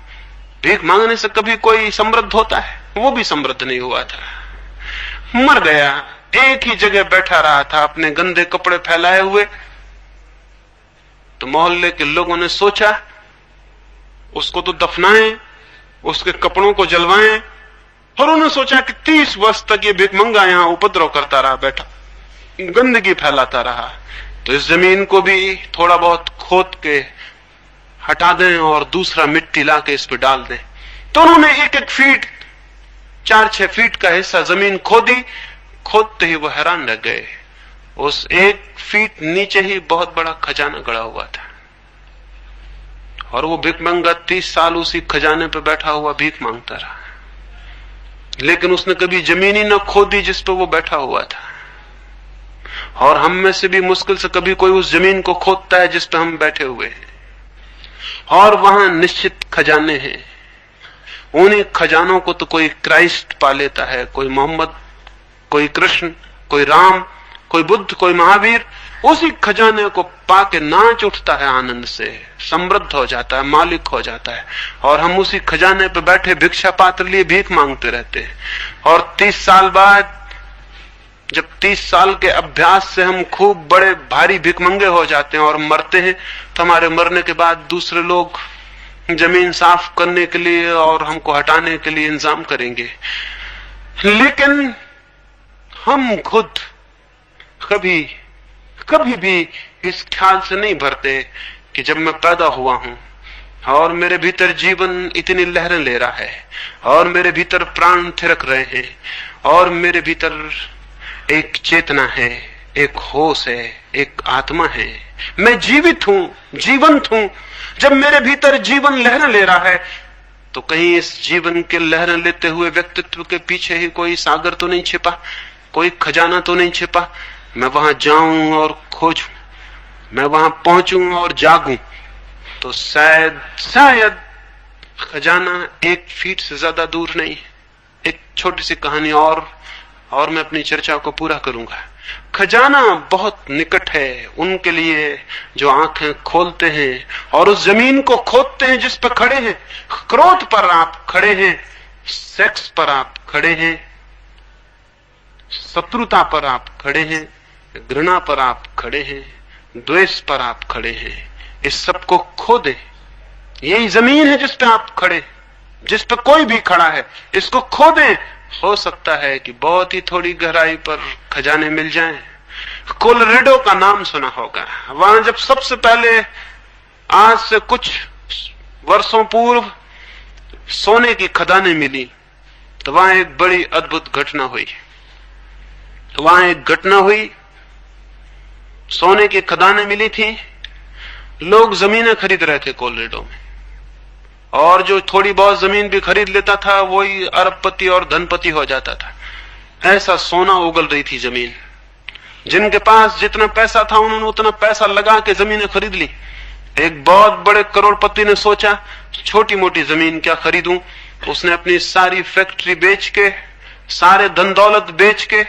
भीख मांगने से कभी कोई समृद्ध होता है? वो भी समृद्ध नहीं हुआ था, मर गया। एक ही जगह बैठा रहा था अपने गंदे कपड़े फैलाए हुए। तो मोहल्ले के लोगों ने सोचा उसको तो दफनाएं, उसके कपड़ों को जलवाएं, और उन्होंने सोचा कि 30 वर्ष तक ये भिखमंगा यहां उपद्रव करता रहा, बैठा गंदगी फैलाता रहा, तो इस जमीन को भी थोड़ा बहुत खोद के हटा दें और दूसरा मिट्टी लाके इस पे डाल दें। तो उन्होंने 1-1 फीट, 4-6 फीट का हिस्सा जमीन खोदी। खोदते ही वो हैरान रह गए, उस 1 फीट नीचे ही बहुत बड़ा खजाना गड़ा हुआ था। और वो भिखमंगा 30 साल उसी खजाने पे बैठा हुआ भीख मांगता रहा, लेकिन उसने कभी जमीन ही न खोदी जिस पे वो बैठा हुआ था। और हम में से भी मुश्किल से कभी कोई उस जमीन को खोदता है जिस पे हम बैठे हुए हैं। और वहां निश्चित खजाने हैं। उन्हीं खजानों को तो कोई क्राइस्ट पा लेता है, कोई मोहम्मद, कोई कृष्ण, कोई राम, कोई बुद्ध, कोई महावीर। उसी खजाने को पाके नाच उठता है आनंद से, समृद्ध हो जाता है, मालिक हो जाता है। और हम उसी खजाने पे बैठे भिक्षा पात्र लिए भीख मांगते रहते हैं। और 30 साल बाद, जब 30 साल के अभ्यास से हम खूब बड़े भारी भिखमंगे हो जाते हैं और मरते हैं, तो हमारे मरने के बाद दूसरे लोग जमीन साफ करने के लिए और हमको हटाने के लिए इंतजाम करेंगे। लेकिन हम खुद कभी भी इस ख्याल से नहीं भरते कि जब मैं पैदा हुआ हूं और मेरे भीतर जीवन इतनी लहरें ले रहा है और मेरे भीतर प्राण थिरक रहे हैं और मेरे भीतर एक चेतना है, एक होश है, एक आत्मा है, मैं जीवित हूं, जीवंत हूं। जब मेरे भीतर जीवन लहरें ले रहा है, तो कहीं इस जीवन के लहरें लेते हुए व्यक्तित्व के पीछे ही कोई सागर तो नहीं छिपा, कोई खजाना तो नहीं छिपा? मैं वहां जाऊं और खोजूं, मैं वहां पहुंचूं और जागूं, तो शायद खजाना 1 फीट से ज्यादा दूर नहीं है। एक छोटी सी कहानी और मैं अपनी चर्चा को पूरा करूंगा। खजाना बहुत निकट है उनके लिए जो आंखें खोलते हैं और उस जमीन को खोदते हैं जिस पर खड़े हैं। क्रोध पर आप खड़े हैं, सेक्स पर आप खड़े हैं, शत्रुता पर आप खड़े हैं, घृणा पर आप खड़े हैं, द्वेष पर आप खड़े हैं। इस सब को खोदे। यही जमीन है जिस पे आप खड़े, जिस पे कोई भी खड़ा है, इसको खोदें। हो सकता है कि बहुत ही थोड़ी गहराई पर खजाने मिल जाएं। कोलोराडो का नाम सुना होगा। वहां जब सबसे पहले आज से कुछ वर्षों पूर्व सोने की खदानें मिली, तो वहां एक बड़ी अद्भुत घटना हुई। सोने की खदानें मिली थी, लोग जमीनें खरीद रहे थे कोलोराडो में, और जो थोड़ी बहुत जमीन भी खरीद लेता था वही अरबपति और धनपति हो जाता था। ऐसा सोना उगल रही थी जमीन। जिनके पास जितना पैसा था उन्होंने उतना पैसा लगा के जमीनें खरीद ली। एक बहुत बड़े करोड़पति ने सोचा छोटी मोटी जमीन क्या खरीदूं। उसने अपनी सारी फैक्ट्री बेच के, सारे धन दौलत बेच के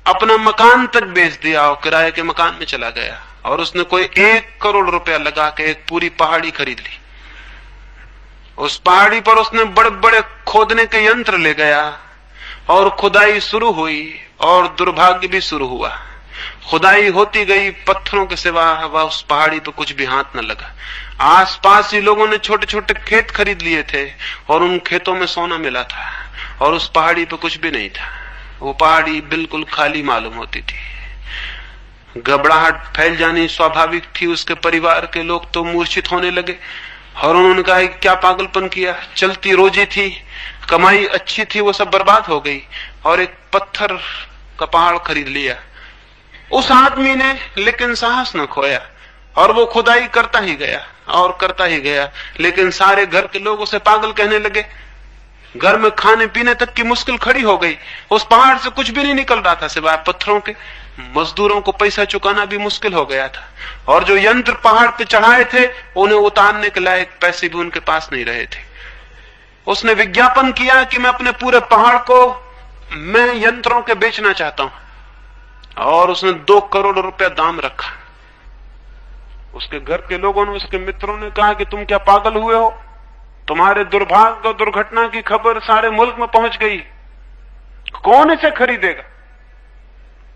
अपना मकान तक बेच दिया और किराए के मकान में चला गया। और उसने कोई 1 करोड़ रुपया लगा के एक पूरी पहाड़ी खरीद ली। उस पहाड़ी पर उसने बड़े बड़े खोदने के यंत्र ले गया और खुदाई शुरू हुई, और दुर्भाग्य भी शुरू हुआ। खुदाई होती गई, पत्थरों के सिवा वह उस पहाड़ी पर कुछ भी हाथ न लगा। आसपास ही लोगों ने छोटे छोटे खेत खरीद लिए थे और उन खेतों में सोना मिला था, और उस पहाड़ी पर कुछ भी नहीं था। वो पहाड़ी बिल्कुल खाली मालूम होती थी। घबराहट फैल जानी स्वाभाविक थी। उसके परिवार के लोग तो मूर्छित होने लगे और उन्होंने कहा कि क्या पागलपन किया। चलती रोजी थी, कमाई अच्छी थी, वो सब बर्बाद हो गई और एक पत्थर का पहाड़ खरीद लिया। उस आदमी ने लेकिन साहस न खोया और वो खुदाई करता ही गया और करता ही गया। लेकिन सारे घर के लोग उसे पागल कहने लगे। घर में खाने पीने तक की मुश्किल खड़ी हो गई। उस पहाड़ से कुछ भी नहीं निकल रहा था सिवाय पत्थरों के। मजदूरों को पैसा चुकाना भी मुश्किल हो गया था, और जो यंत्र पहाड़ पे चढ़ाए थे उन्हें उतारने के लायक पैसे भी उनके पास नहीं रहे थे। उसने विज्ञापन किया कि मैं अपने पूरे पहाड़ को मैं यंत्रों के बेचना चाहता हूं। और उसने 2 करोड़ रुपया दाम रखा। उसके घर के लोगों ने, उसके मित्रों ने कहा कि तुम क्या पागल हुए हो, तुम्हारे दुर्भाग्य और दुर्घटना की खबर सारे मुल्क में पहुंच गई, कौन इसे खरीदेगा।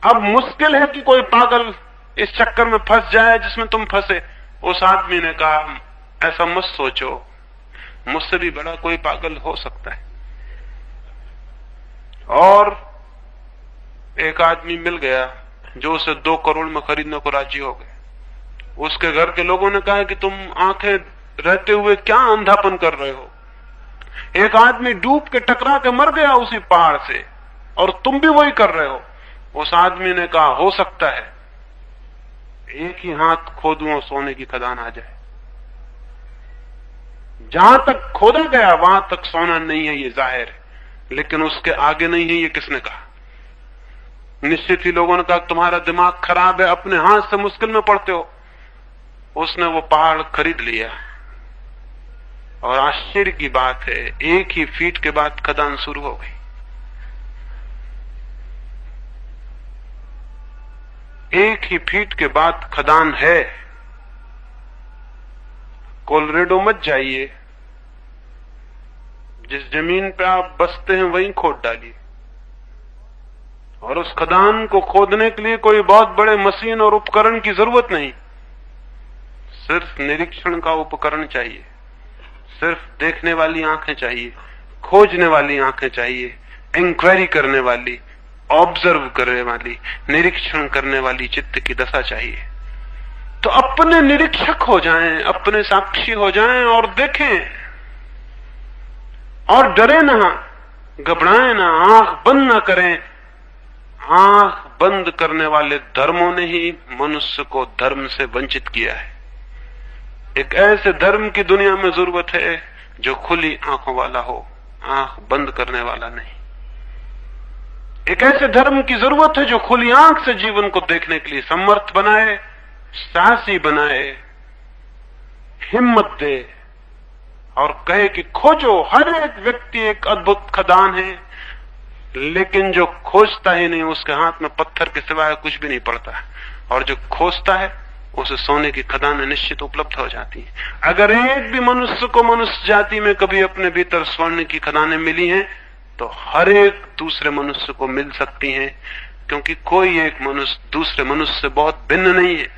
अब मुश्किल है कि कोई पागल इस चक्कर में फंस जाए जिसमें तुम फंसे। उस आदमी ने कहा, ऐसा मत सोचो, मुझसे भी बड़ा कोई पागल हो सकता है। और एक आदमी मिल गया जो उसे 2 करोड़ में खरीदने को राजी हो गए। उसके घर के लोगों ने कहा कि तुम आंखें रहते हुए क्या अंधापन कर रहे हो, एक आदमी डूब के टकरा के मर गया उसी पहाड़ से और तुम भी वही कर रहे हो। उस आदमी ने कहा, हो सकता है एक ही हाथ खोदूं और सोने की खदान आ जाए। जहां तक खोदा गया वहां तक सोना नहीं है, ये जाहिर है, लेकिन उसके आगे नहीं है, ये किसने कहा। निश्चित ही लोगों ने कहा, तुम्हारा दिमाग खराब है, अपने हाथ से मुश्किल में पड़ते हो। उसने वो पहाड़ खरीद लिया और आश्चर्य की बात है, 1 ही फीट के बाद खदान शुरू हो गई। 1 ही फीट के बाद खदान है। कोलोरेडो मत जाइए, जिस जमीन पे आप बसते हैं वहीं खोद डालिए। और उस खदान को खोदने के लिए कोई बहुत बड़े मशीन और उपकरण की जरूरत नहीं, सिर्फ निरीक्षण का उपकरण चाहिए, सिर्फ देखने वाली आंखें चाहिए, खोजने वाली आंखें चाहिए, इंक्वायरी करने वाली, ऑब्जर्व करने वाली, निरीक्षण करने वाली चित्त की दशा चाहिए। तो अपने निरीक्षक हो जाएं, अपने साक्षी हो जाएं और देखें और डरे ना, घबराएं ना, आंख बंद ना करें। आंख बंद करने वाले धर्मों ने ही मनुष्य को धर्म से वंचित किया है। एक ऐसे धर्म की दुनिया में जरूरत है जो खुली आंखों वाला हो, आंख बंद करने वाला नहीं। एक ऐसे धर्म की जरूरत है जो खुली आंख से जीवन को देखने के लिए समर्थ बनाए, साहसी बनाए, हिम्मत दे और कहे कि खोजो, हर एक व्यक्ति एक अद्भुत खदान है, लेकिन जो खोजता ही नहीं उसके हाथ में पत्थर के सिवाय कुछ भी नहीं पड़ता, और जो खोजता है उसे सोने की खदानें निश्चित उपलब्ध हो जाती है। अगर एक भी मनुष्य को मनुष्य जाति में कभी अपने भीतर स्वर्ण की खदानें मिली हैं, तो हर एक दूसरे मनुष्य को मिल सकती हैं, क्योंकि कोई एक मनुष्य दूसरे मनुष्य से बहुत भिन्न नहीं है।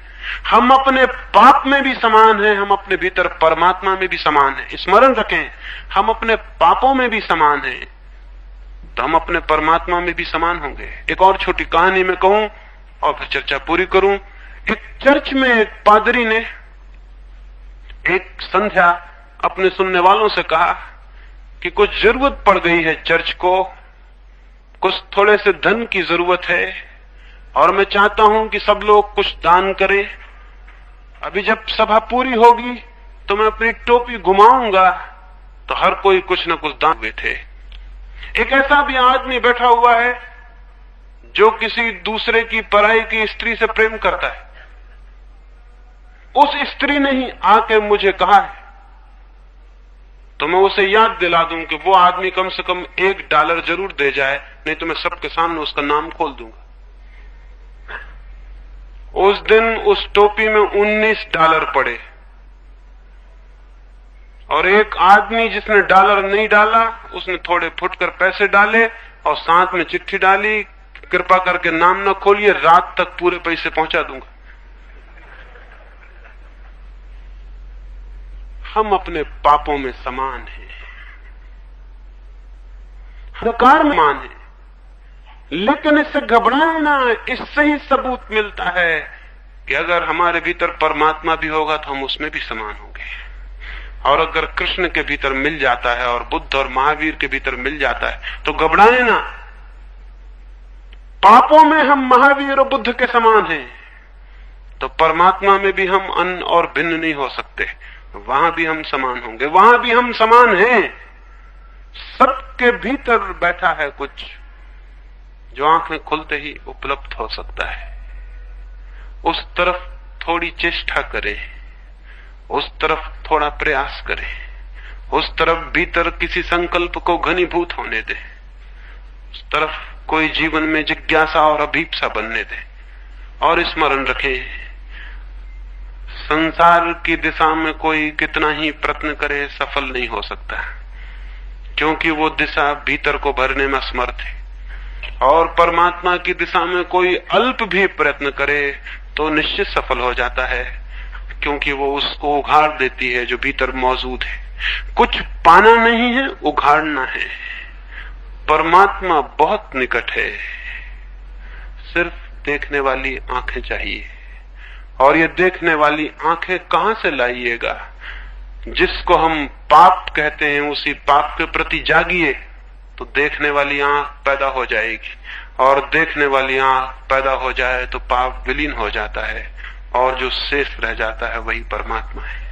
हम अपने पाप में भी समान हैं, हम अपने भीतर परमात्मा में भी समान हैं। स्मरण रखें, हम अपने पापों में भी समान हैं तो हम अपने परमात्मा में भी समान होंगे। एक और छोटी कहानी में कहूं और फिर चर्चा पूरी करूं। एक चर्च में एक पादरी ने एक संध्या अपने सुनने वालों से कहा कि कुछ जरूरत पड़ गई है चर्च को, कुछ थोड़े से धन की जरूरत है और मैं चाहता हूं कि सब लोग कुछ दान करें। अभी जब सभा पूरी होगी तो मैं अपनी टोपी घुमाऊंगा तो हर कोई कुछ न कुछ दान बैठे। एक ऐसा भी आदमी बैठा हुआ है जो किसी दूसरे की पराई की स्त्री से प्रेम करता है। उस स्त्री ने ही आके मुझे कहा है तो मैं उसे याद दिला दूं कि वो आदमी कम से कम $1 जरूर दे जाए, नहीं तो मैं सबके सामने उसका नाम खोल दूंगा। उस दिन उस टोपी में $19 पड़े और एक आदमी जिसने डॉलर नहीं डाला उसने थोड़े फुटकर पैसे डाले और साथ में चिट्ठी डाली, कृपा करके नाम न खोलिए, रात तक पूरे पैसे पहुंचा दूंगा। हम अपने पापों में समान हैं, अंधकार में समान हैं, लेकिन इससे घबराए ना। इससे ही सबूत मिलता है कि अगर हमारे भीतर परमात्मा भी होगा तो हम उसमें भी समान होंगे। और अगर कृष्ण के भीतर मिल जाता है और बुद्ध और महावीर के भीतर मिल जाता है तो घबराए ना। पापों में हम महावीर और बुद्ध के समान हैं तो परमात्मा में भी हम अन्य और भिन्न नहीं हो सकते, वहां भी हम समान होंगे, वहां भी हम समान हैं। सबके भीतर बैठा है कुछ जो आंखें खुलते ही उपलब्ध हो सकता है। उस तरफ थोड़ी चेष्टा करें, उस तरफ थोड़ा प्रयास करें, उस तरफ भीतर किसी संकल्प को घनीभूत होने दें, उस तरफ कोई जीवन में जिज्ञासा और अभीप्सा बनने दें। और स्मरण रखें, संसार की दिशा में कोई कितना ही प्रयत्न करे सफल नहीं हो सकता, क्योंकि वो दिशा भीतर को भरने में असमर्थ है। और परमात्मा की दिशा में कोई अल्प भी प्रयत्न करे तो निश्चित सफल हो जाता है, क्योंकि वो उसको उघाड़ देती है जो भीतर मौजूद है। कुछ पाना नहीं है, उघाड़ना है। परमात्मा बहुत निकट है, सिर्फ देखने वाली आंखें चाहिए। और ये देखने वाली आंखें कहां से लाइएगा? जिसको हम पाप कहते हैं उसी पाप के प्रति जागिए तो देखने वाली आंख पैदा हो जाएगी, और देखने वाली आंख पैदा हो जाए तो पाप विलीन हो जाता है, और जो शेष रह जाता है वही परमात्मा है।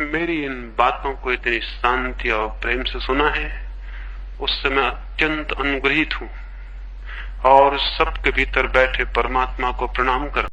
मेरी इन बातों को इतनी शांति और प्रेम से सुना है, उससे मैं अत्यंत अनुग्रहित हूं, और सबके भीतर बैठे परमात्मा को प्रणाम करता